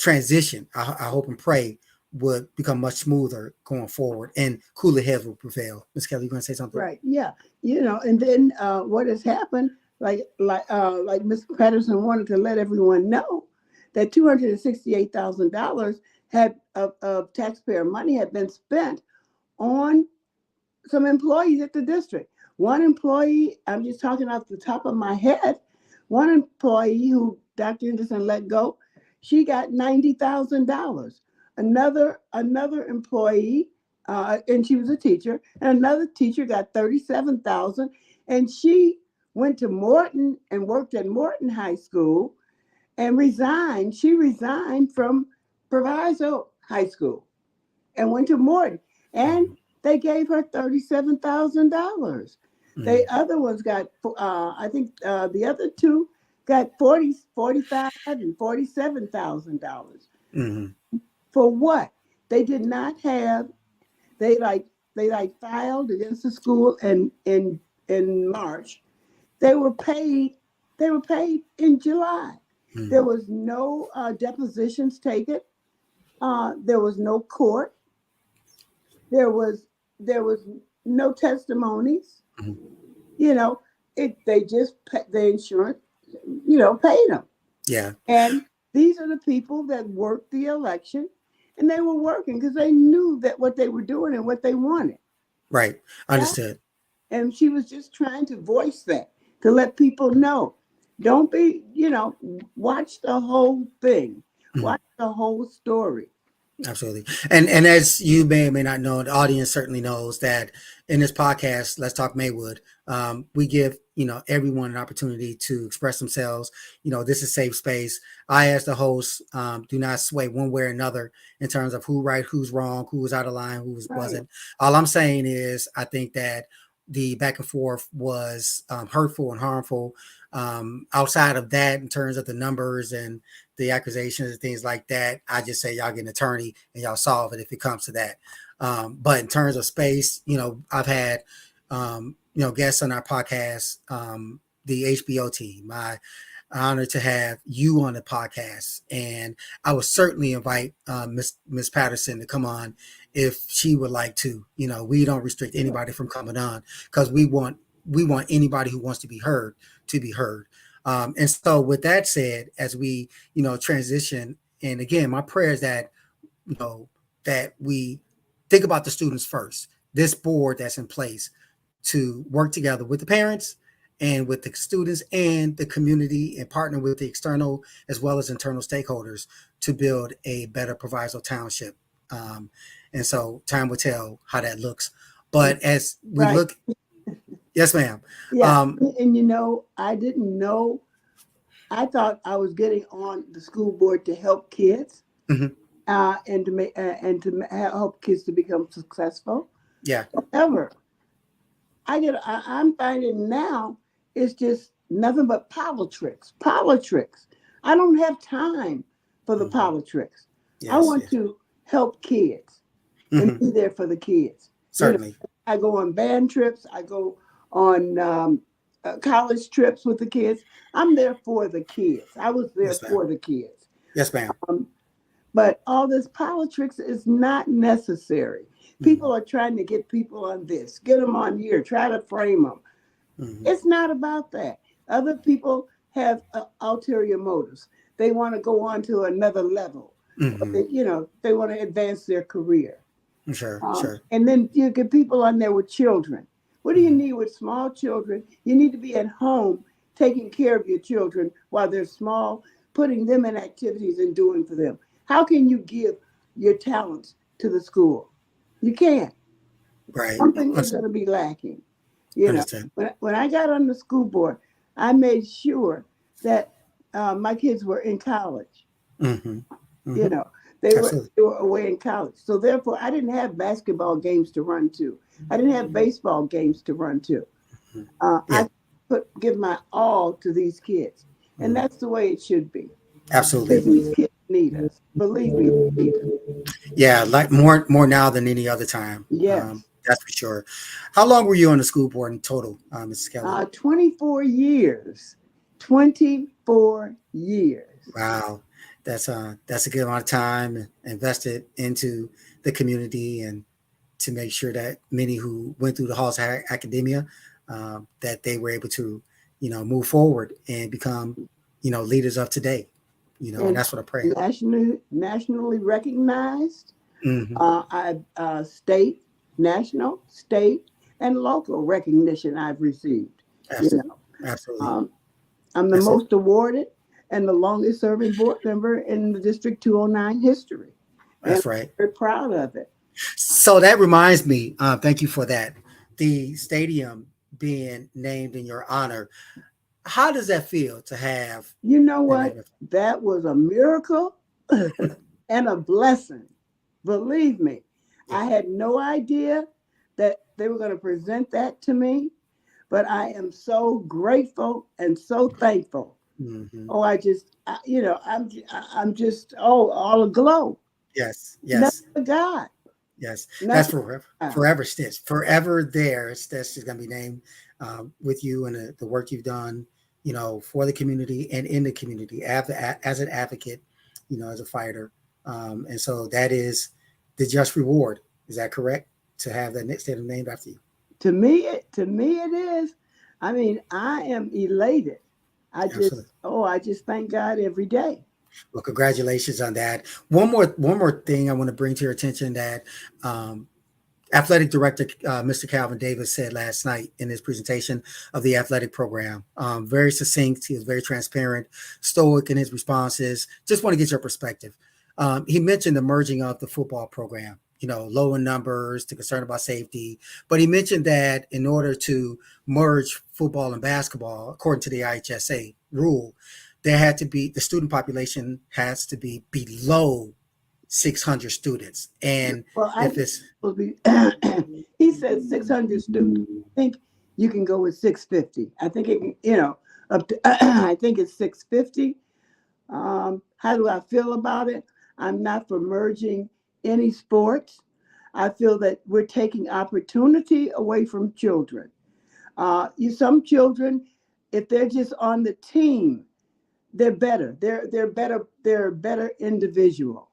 transition, I hope and pray, would become much smoother going forward, and cooler heads will prevail. Ms. Kelly, you going to say something?
Right. Yeah. And then what has happened, like Ms. Patterson wanted to let everyone know that $268,000 of taxpayer money had been spent on some employees at the district. One employee, I'm just talking off the top of my head, one employee who Dr. Henderson let go, she got $90,000. Another employee, and she was a teacher, and another teacher got $37,000, and she went to Morton and worked at Morton High School and resigned. She resigned from Proviso High School and went to Morton, and they gave her $37,000. The other ones got, I think the other two got $45,000 and $47,000. For what? They did not have. They filed against the school in March. They were paid. They were paid in July. There was no depositions taken. There was no court. There was no testimonies. They just the insurance, paid them.
Yeah.
And these are the people that worked the election, and they were working because they knew that what they were doing and what they wanted.
Right. Understood.
And she was just trying to voice that, to let people know. Don't be, watch the whole thing. Watch the whole story.
Absolutely. And as you may or may not know, the audience certainly knows that in this podcast, Let's Talk Maywood, we give, everyone an opportunity to express themselves. This is safe space. I, as the host, do not sway one way or another in terms of who's right, who's wrong, who was out of line, who wasn't. All I'm saying is I think that the back and forth was hurtful and harmful. Outside of that, in terms of the numbers and the accusations and things like that, I just say y'all get an attorney and y'all solve it if it comes to that. But in terms of space, I've had guests on our podcast, the HBO team. My honor to have you on the podcast, and I would certainly invite Miss Patterson to come on if she would like to. We don't restrict anybody from coming on because we want anybody who wants to be heard to be heard. And so with that said, as we, transition, and again, my prayer is that, that we think about the students first, this board that's in place to work together with the parents and with the students and the community and partner with the external as well as internal stakeholders to build a better Proviso Township. And so time will tell how that looks. But as we look, yes, ma'am.
Yeah, and I didn't know. I thought I was getting on the school board to help kids, and to help kids to become successful.
Yeah.
However, I'm finding now it's just nothing but politics. I don't have time for the politics. Yes, I want to help kids and be there for the kids.
Certainly.
I go on band trips. I go on college trips with the kids. I'm there for the kids. I was there for the kids.
Yes, ma'am.
But all this politics is not necessary. People are trying to get people on this, get them on here, try to frame them. It's not about that. Other people have ulterior motives. They want to go on to another level. They want to advance their career.
Sure.
And then you get people on there with children. What do you need with small children? You need to be at home taking care of your children while they're small, putting them in activities and doing for them. How can you give your talents to the school? You can't.
Right.
Something is going to be lacking. You know,
Understand.
when I got on the school board, I made sure that my kids were in college.
Mm-hmm.
You
Mm-hmm.
know,
Absolutely.
they were away in college, so therefore I didn't have basketball games to run to. I didn't have baseball games to run to.
Yeah.
I give my all to these kids, and
Mm-hmm.
that's the way it should be. Because
Absolutely.
these kids need us. Believe me, they need us.
Yeah, like more now than any other time.
Yes.
That's for sure. How long were you on the school board in total, Mrs. Kelly?
24 years. 24 years.
Wow, that's a good amount of time invested into the community and to make sure that many who went through the halls of academia that they were able to, move forward and become, leaders of today. And
And
that's what I pray.
nationally recognized.
Hmm.
State, national, state, and local recognition I've received. You
Absolutely,
know,
absolutely.
um, I'm the
That's it.
most awarded and the longest serving board member in the District 209 history. And
That's
I'm
right.
very proud of it.
So that reminds me. Thank you for that. The stadium being named in your honor. How does that feel to have
You know
the name
what?
of?
That was a miracle and a blessing. Believe me,
Yeah.
I had no idea that they were going to present that to me, but I am so grateful and so thankful.
Hmm.
Oh, I'm just all aglow.
Yes.
Nothing
Yes.
but God.
Yes, that's
Nothing
forever,
but God.
forever Stitch, forever there. Stitch is going to be named with you and the work you've done, for the community and in the community as an advocate, as a fighter. And so that is the just reward. Is that correct? To have that next state named after you.
To me it is. I mean, I am elated.
Absolutely.
I just thank God every day.
Well, congratulations on that. One more thing I want to bring to your attention that um, athletic director Mr. Calvin Davis said last night in his presentation of the athletic program. Very succinct. He was very transparent, stoic in his responses. Just want to get your perspective. He mentioned the merging of the football program, low in numbers, to concern about safety. But he mentioned that in order to merge football and basketball, according to the IHSA rule, the student population has to be below 600 students. And
Well, I
if
think
it's
it will be, he said 600 students. I think you can go with 650. I think it can, up to, I think it's 650. How do I feel about it? I'm not for merging any sports. I feel that we're taking opportunity away from children. Some children, if they're just on the team, they're better. They're better. They're a better individual.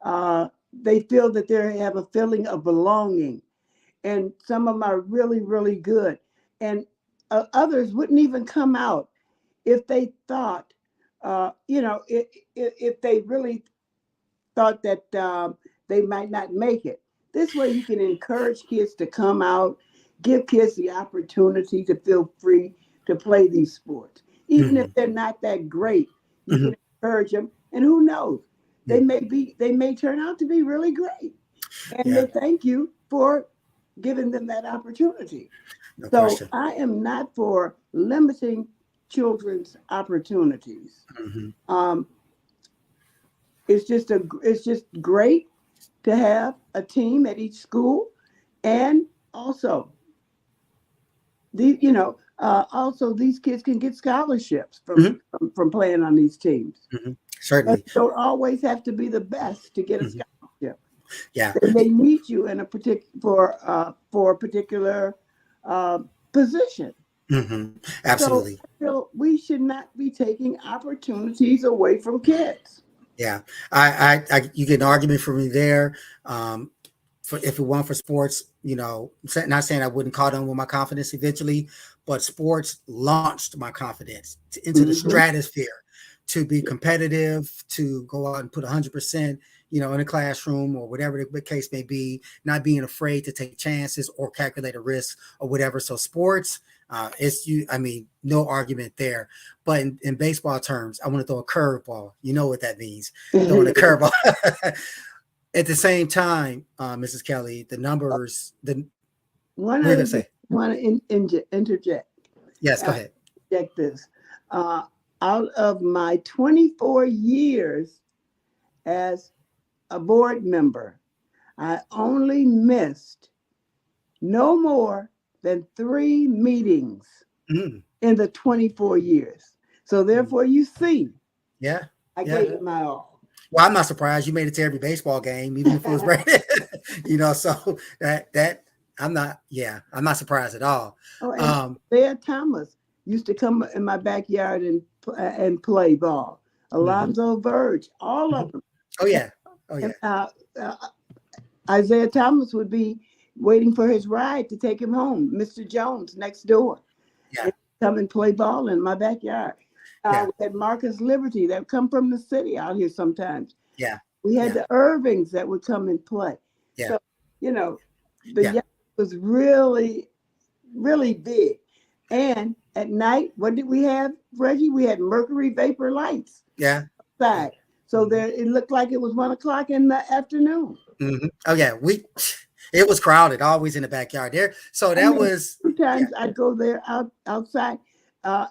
They feel that they have a feeling of belonging, and some of them are really, really good. And others wouldn't even come out if they thought, if they really thought that they might not make it. This way, you can encourage kids to come out, give kids the opportunity to feel free to play these sports. Even if
mhm,
they're not that great, you
mhm,
can encourage them. And who knows?
mhm.
They may turn out to be really great. And
Yeah,
they thank you for giving them that opportunity.
no
So
question.
I am not for limiting children's opportunities.
Hmm.
Um, it's just great to have a team at each school, and also also these kids can get scholarships
Hmm.
from playing on these teams.
Hmm.
And
Certainly.
you don't always have to be the best to get a
Hmm.
scholarship.
Yeah.
They may need you in a for a particular uh, position.
Hmm.
So
Absolutely.
I feel we should not be taking opportunities away from kids.
Yeah. You get an argument for me there. Um, for if it weren't for sports, not saying I wouldn't caught on with my confidence eventually, but sports launched my confidence into the
Hmm.
stratosphere to be competitive, to go out and put 100%, in a classroom or whatever the case may be, not being afraid to take chances or calculate a risk or whatever. So sports, I mean, no argument there. But in baseball terms, I want to throw a curveball. You know what that means? Throwing a curveball. At the same time, Mrs. Kelly, the numbers,
one
What are you
other
gonna
thing
say?
I want to interject.
Yes, go ahead.
Check this. Uh, Out of my 24 years as a board member, I only missed no more than 3 meetings
Mm,
in the 24 years. So
mm.
therefore, you see,
Yeah,
I
yeah.
gave it my all.
Well, I'm not surprised you made it to every baseball game, even if it was right. So that I'm not surprised at all.
Oh, and
Um,
Bear Thomas used to come in my backyard and play ball.
mhm,
Alonzo Verge, all
mhm.
of them.
Oh yeah, oh
And,
yeah,
uh, Isaiah Thomas would be waiting for his ride to take him home. Mr. Jones next door,
yeah,
and come and play ball in my backyard.
yeah,
We had Marcus Liberty that come from the city out here sometimes.
yeah,
We had
yeah,
the Irvings that would come and play.
yeah,
So, you know, the
yeah.
young was really, really big. And at night, what did we have, Reggie? We had mercury vapor lights
Yeah. Yeah.
outside. So
Mhm.
there it looked like it was 1 o'clock in the afternoon.
Mhm. Oh yeah, we it was crowded always in the backyard there. So
I
that
mean,
was yeah,
sometimes I'd go there outside.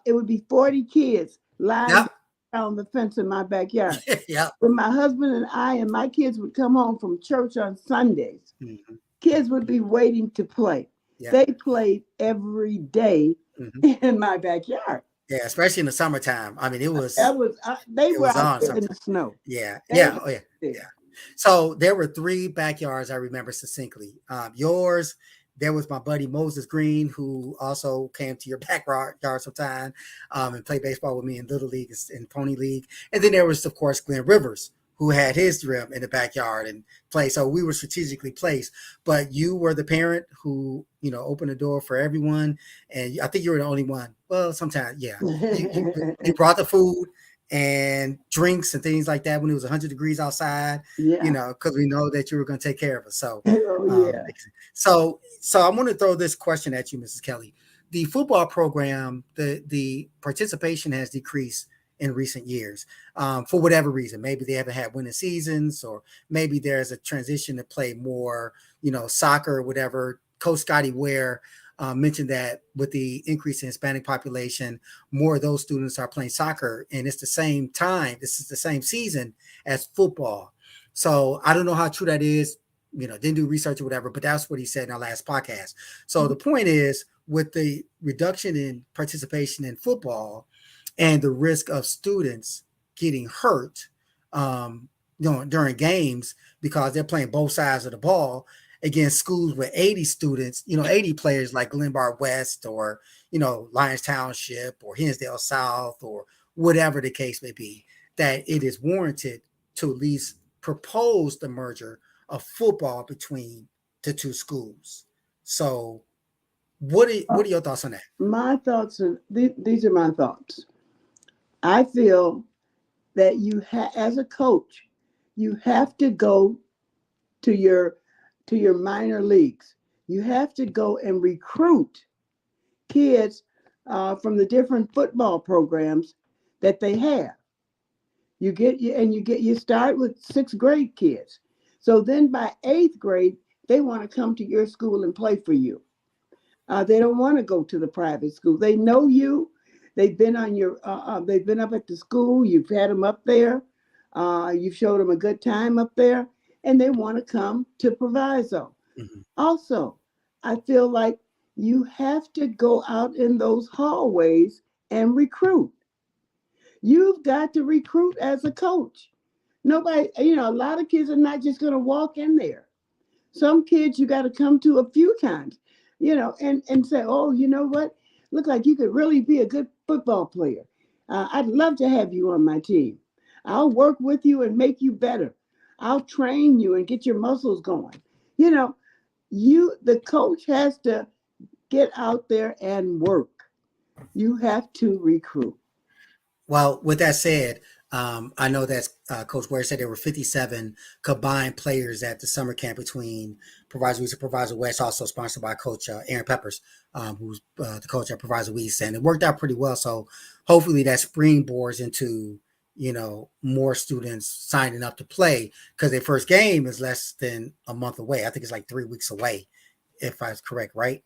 It would be 40 kids lined
yeah,
around the fence in my backyard.
yeah.
When my husband and I and my kids would come home from church on Sundays,
Mhm.
kids would be waiting to play.
Yeah.
They played every day
Mhm.
in my backyard.
Yeah, especially in the summertime. I mean,
They
it
were
was
out
on
there in
sometimes.
the snow.
Yeah,
They
yeah,
were
oh yeah,
there.
yeah. So there were three backyards I remember succinctly. Yours, there was my buddy Moses Green, who also came to your backyard sometime and played baseball with me in Little League and Pony League. And then there was, of course, Glenn Rivers, who had his rim in the backyard and played. So we were strategically placed. But you were the parent who, opened the door for everyone. And I think you were the only one. Well, sometimes, yeah. You brought the food and drinks and things like that when it was 100 degrees outside,
Yeah.
because we know that you were going to take care of us. So,
Oh
um,
yeah.
so I want to throw this question at you, Mrs. Kelly. The football program, the participation has decreased in recent years for whatever reason. Maybe they haven't had winning seasons, or maybe there's a transition to play more, soccer or whatever. Coach Scotty Ware mentioned that with the increase in Hispanic population, more of those students are playing soccer, and it's the same time. This is the same season as football. So I don't know how true that is. Didn't do research or whatever, but that's what he said in our last podcast. So the point is, with the reduction in participation in football and the risk of students getting hurt, during games because they're playing both sides of the ball against schools with 80 students, 80 players like Glenbard West or, Lyons Township or Hinsdale South or whatever the case may be, that it is warranted to at least propose the merger of football between the two schools. So what are your thoughts on that?
My thoughts are these are my thoughts. I feel that as a coach, you have to go to your minor leagues. You have to go and recruit kids from the different football programs that they have. You start with sixth grade kids. So then by eighth grade, they want to come to your school and play for you. They don't want to go to the private school. They know you. They've been on your. They've been up at the school. You've had them up there. You've showed them a good time up there, and they want to come to Proviso.
Mhm.
Also, I feel like you have to go out in those hallways and recruit. You've got to recruit as a coach. Nobody, a lot of kids are not just going to walk in there. Some kids you got to come to a few times, and say, oh, you know what? Look like you could really be a good football player. I'd love to have you on my team. I'll work with you and make you better. I'll train you and get your muscles going. You know, the coach has to get out there and work. You have to recruit.
Well, with that said, I know that Coach Ware said there were 57 combined players at the summer camp between Proviso East and Proviso West, also sponsored by Coach Aaron Peppers, who's the coach at Proviso East, and it worked out pretty well. So hopefully that springboards into more students signing up to play because their first game is less than a month away. I think it's like 3 weeks away, if I was correct, right?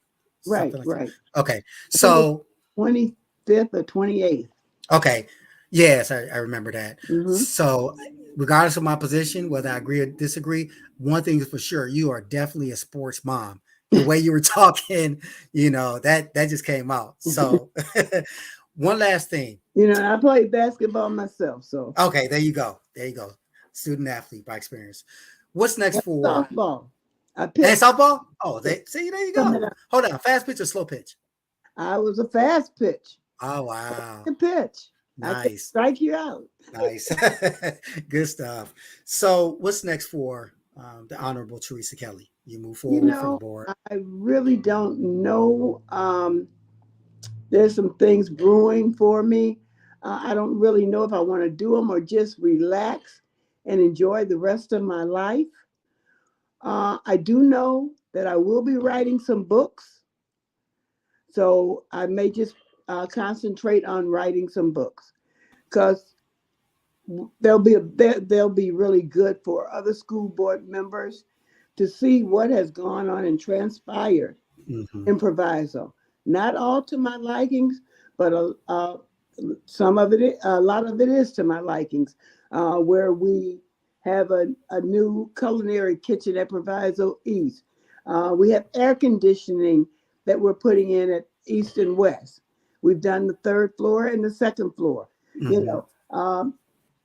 Right,
Something like that.
right.
Okay.
I think it's
So
25th or 28th.
okay. Yes, I remember that.
Mm-hmm.
So, regardless of my position, whether I agree or disagree, one thing is for sure, you are definitely a sports mom. The way you were talking, that just came out. So, one last thing.
I played basketball myself, so
Okay, there you go. There you go. Student athlete by experience. What's next for
softball. I
and
pitched.
softball? Oh, they see, there you
Coming
go.
up.
Hold on, fast pitch or slow pitch?
I was a fast pitch.
Oh wow.
The pitch. I could
Nice.
strike you out.
Nice. Good stuff. So, what's next for the Honorable Theresa Kelly? You move
You
forward from the
know,
board.
I really don't know. There's some things brewing for me. I don't really know if I want to do them or just relax and enjoy the rest of my life. I do know that I will be writing some books, so I may just concentrate on writing some books because they'll be really good for other school board members to see what has gone on and transpired
Hmm.
in Proviso. Not all to my likings, but some of it, a lot of it is to my likings, where we have a new culinary kitchen at Proviso East. We have air conditioning that we're putting in at East and West. We've done the third floor and the second floor. You
Hmm.
know,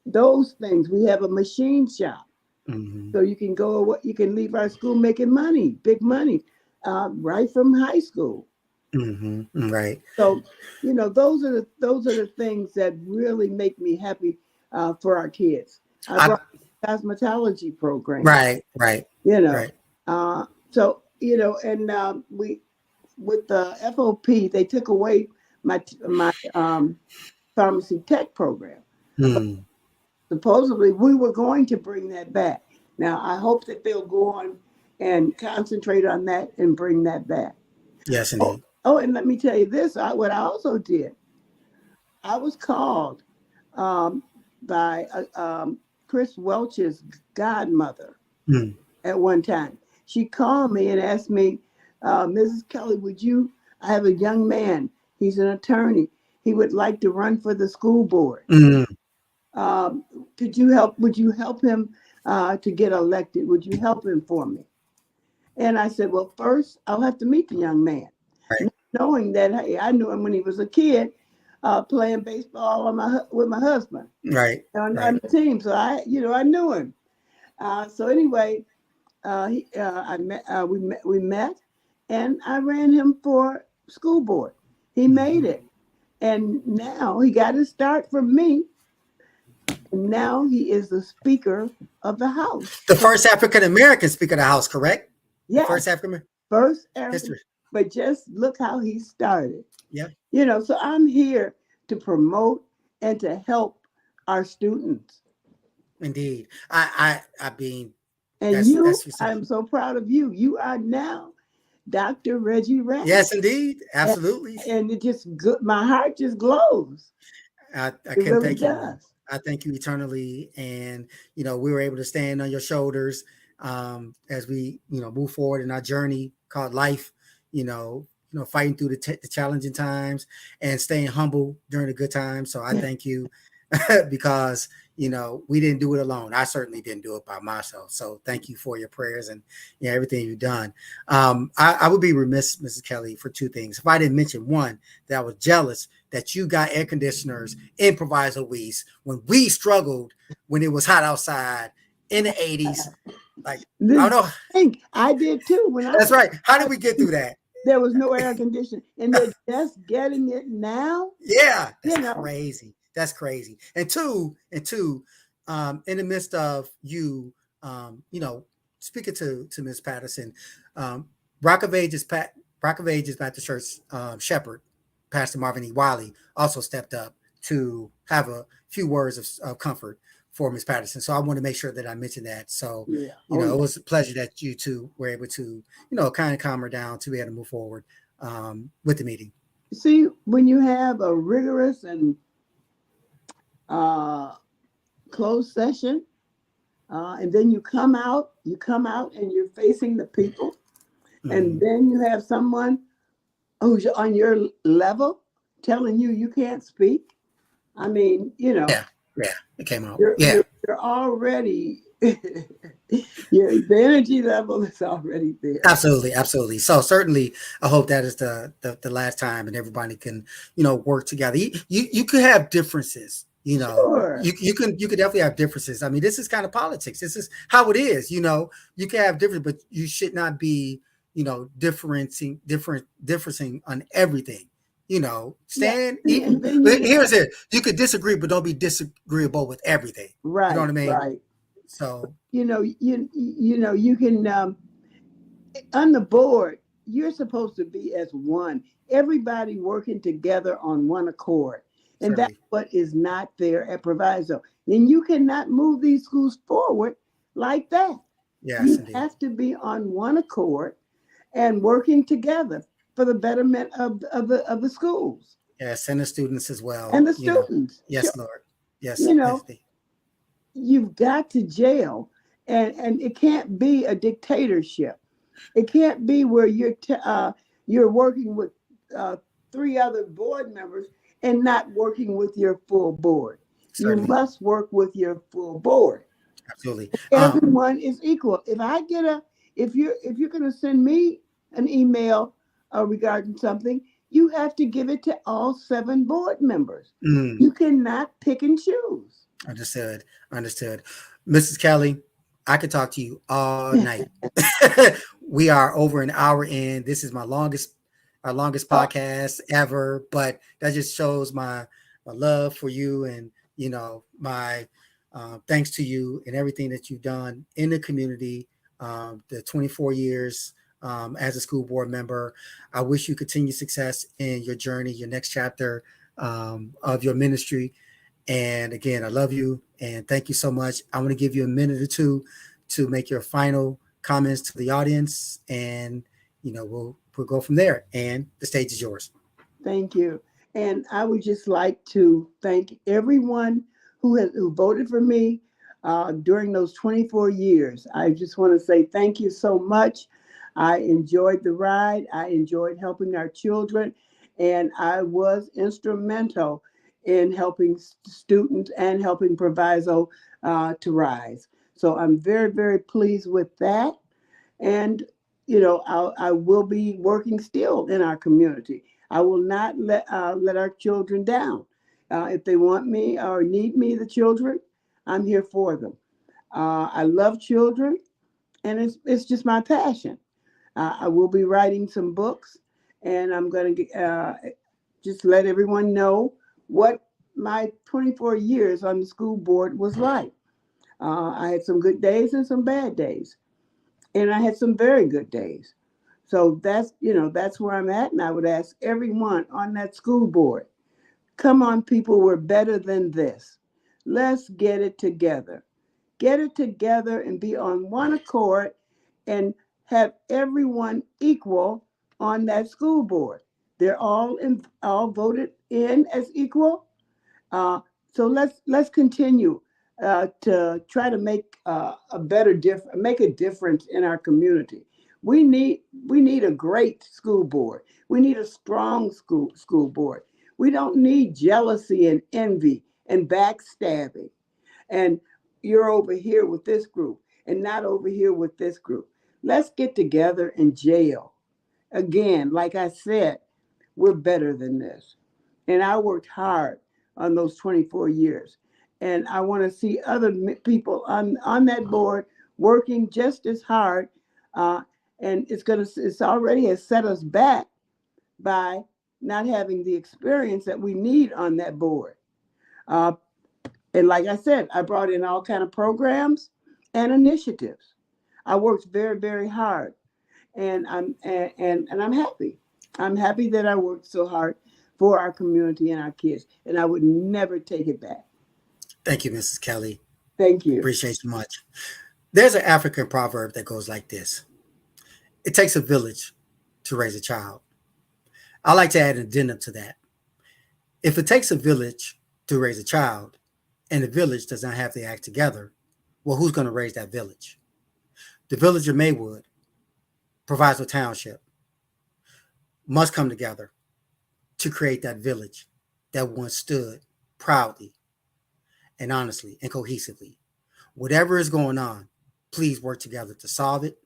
those things. We have a machine shop,
Hmm.
so you can leave our school making money, big money, right from high school.
Hmm. Right.
So, those are the things that really make me happy for our kids. I
I
brought a cosmetology program,
right. Right.
you know.
Right.
So and we with the FOP they took away my pharmacy tech program.
Hmm.
Supposedly we were going to bring that back. Now I hope that they'll go on and concentrate on that and bring that back.
Yes,
Oh,
indeed.
and let me tell you this: what I also did, I was called um, by Chris Welch's godmother
Mm.
at one time. She called me and asked me, Mrs. Kelly, would you? I have a young man. He's an attorney. He would like to run for the school board.
Mm.
Um, could you help? Would you help him to get elected? Would you help him for me? And I said, well, first I'll have to meet the young man,
Right.
not knowing that hey, I knew him when he was a kid, playing baseball with my husband
Right.
on
Right.
the team. So I knew him. So anyway, I met, we met, and I ran him for school board. He made
Mhm.
it, and now he got his start from me. And now he is the Speaker of the House.
The first African American Speaker of the House, correct? The
Yes,
first African
first African,
history.
but just look how he started.
Yeah,
So I'm here to promote and to help our students.
indeed. I mean,
And
that's just,
I'm so proud of you. You are now Dr. Reggie Ratliff.
yes, indeed,
And,
absolutely.
and it just good, my heart just glows.
I
It
can
really
thank you more.
does.
I thank you eternally, and we were able to stand on your shoulders as we move forward in our journey called life. Fighting through the challenging times and staying humble during the good times. So I thank you because we didn't do it alone. I certainly didn't do it by myself. So thank you for your prayers and everything you've done. I would be remiss, Mrs. Kelly, for two things. If I didn't mention one, that I was jealous that you got air conditioners in Proviso West when we struggled when it was hot outside in the 80s. Like, I
This
don't know.
thing I did too. When I
That's right. How did we get through that?
there was no air conditioning, and they're just getting it now.
Yeah, that's
You know,
crazy. That's crazy. And two, in the midst of you, speaking to Miss Patterson, um, Rock of Ages, Rock of Ages Baptist Church Shepherd, Pastor Marvin E. Wiley, also stepped up to have a few words of comfort for Miss Patterson. So I want to make sure that I mention that. So,
yeah. Oh
it
yeah.
was a pleasure that you two were able to, kind of calm her down to be able to move forward with the meeting.
See, when you have a rigorous and uh, closed session, and then you come out and you're facing the people. And
Mhm.
then you have someone who's on your level telling you you can't speak. I mean,
Yeah, yeah, it came out.
you're
Yeah,
you're, you're already the energy level is already there.
absolutely, absolutely. So certainly, I hope that is the last time, and everybody can work together. You could have differences.
Sure.
You could definitely have differences. I mean, this is kind of politics. This is how it is. You can have different, but you should not be differencing on everything.
Yeah.
Stand.
And then you
Here's it. You could disagree, but don't be disagreeable with everything. You know what
right,
I mean?
right.
So
You can on the board, you're supposed to be as one, everybody working together on one accord. And that's
certainly,
what is not there at Proviso. And you cannot move these schools forward like that.
yes,
You
indeed.
have to be on one accord and working together for the betterment of the schools
Yes, and the students as well.
and the students. Sure.
Yes, Lord. Yes,
You
yes,
know, you've got to jail, and it can't be a dictatorship. It can't be where you're working with uh, three other board members and not working with your full board. You
certainly,
must work with your full board.
absolutely.
Everyone is equal. If you're going to send me an email regarding something, you have to give it to all seven board members.
Mm,
You cannot pick and choose.
understood, understood. Mrs. Kelly, I could talk to you all night. We are over an hour in. This is our longest
Oh,
podcast ever, but that just shows my love for you, and my thanks to you and everything that you've done in the community, the 24 years as a school board member. I wish you continued success in your journey, your next chapter of your ministry. And again, I love you and thank you so much. I want to give you a minute or two to make your final comments to the audience, and we'll go from there. And the stage is yours.
thank you. And I would just like to thank everyone who voted for me during those 24 years. I just want to say thank you so much. I enjoyed the ride. I enjoyed helping our children, and I was instrumental in helping students and helping Proviso to rise. So I'm very, very pleased with that. And I will be working still in our community. I will not let our children down. If they want me or need me, the children, I'm here for them. I love children, and it's just my passion. I will be writing some books, and I'm going to just let everyone know what my 24 years on the school board was like. I had some good days and some bad days, and I had some very good days. So that's where I'm at, and I would ask everyone on that school board, come on, people, we're better than this. Let's get it together. Get it together and be on one accord and have everyone equal on that school board. They're all voted in as equal. Uh, so let's continue to try to make make a difference in our community. We need a great school board. We need a strong school board. We don't need jealousy and envy and backstabbing. And you're over here with this group and not over here with this group. Let's get together and jail. Again, like I said, we're better than this. And I worked hard on those 24 years. And I want to see other people on that board working just as hard. Uh, and it's already has set us back by not having the experience that we need on that board. Uh, and like I said, I brought in all kind of programs and initiatives. I worked very, very hard, and I'm happy. I'm happy that I worked so hard for our community and our kids, and I would never take it back.
Thank you, Mrs. Kelly.
Thank you.
Appreciate you much. There's an African proverb that goes like this: it takes a village to raise a child. I like to add an addendum to that. If it takes a village to raise a child and the village does not have to act together, well, who's going to raise that village? The village of Maywood Proviso Township must come together to create that village that once stood proudly and honestly and cohesively. Whatever is going on, please work together to solve it.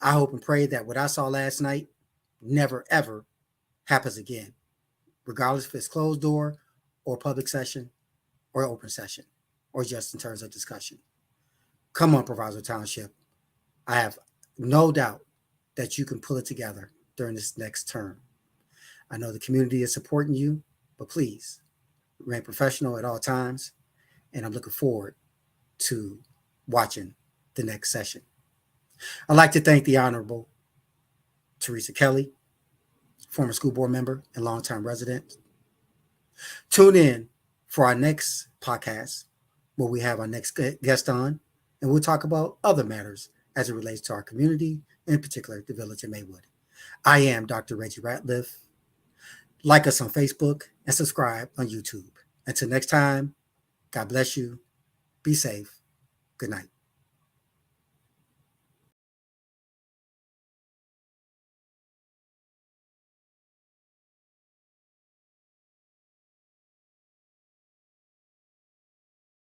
I hope and pray that what I saw last night never ever happens again, regardless if it's closed door or public session or open session or just in terms of discussion. Come on, Proviso Township. I have no doubt that you can pull it together during this next term. I know the community is supporting you, but please remain professional at all times. And I'm looking forward to watching the next session. I'd like to thank the Honorable Theresa Kelly, former school board member and longtime resident. Tune in for our next podcast where we have our next guest on, and we'll talk about other matters as it relates to our community, in particular the village of Maywood. I am Dr. Reggie Ratliff. Like us on Facebook and subscribe on YouTube. Until next time, God bless you. Be safe. Good night.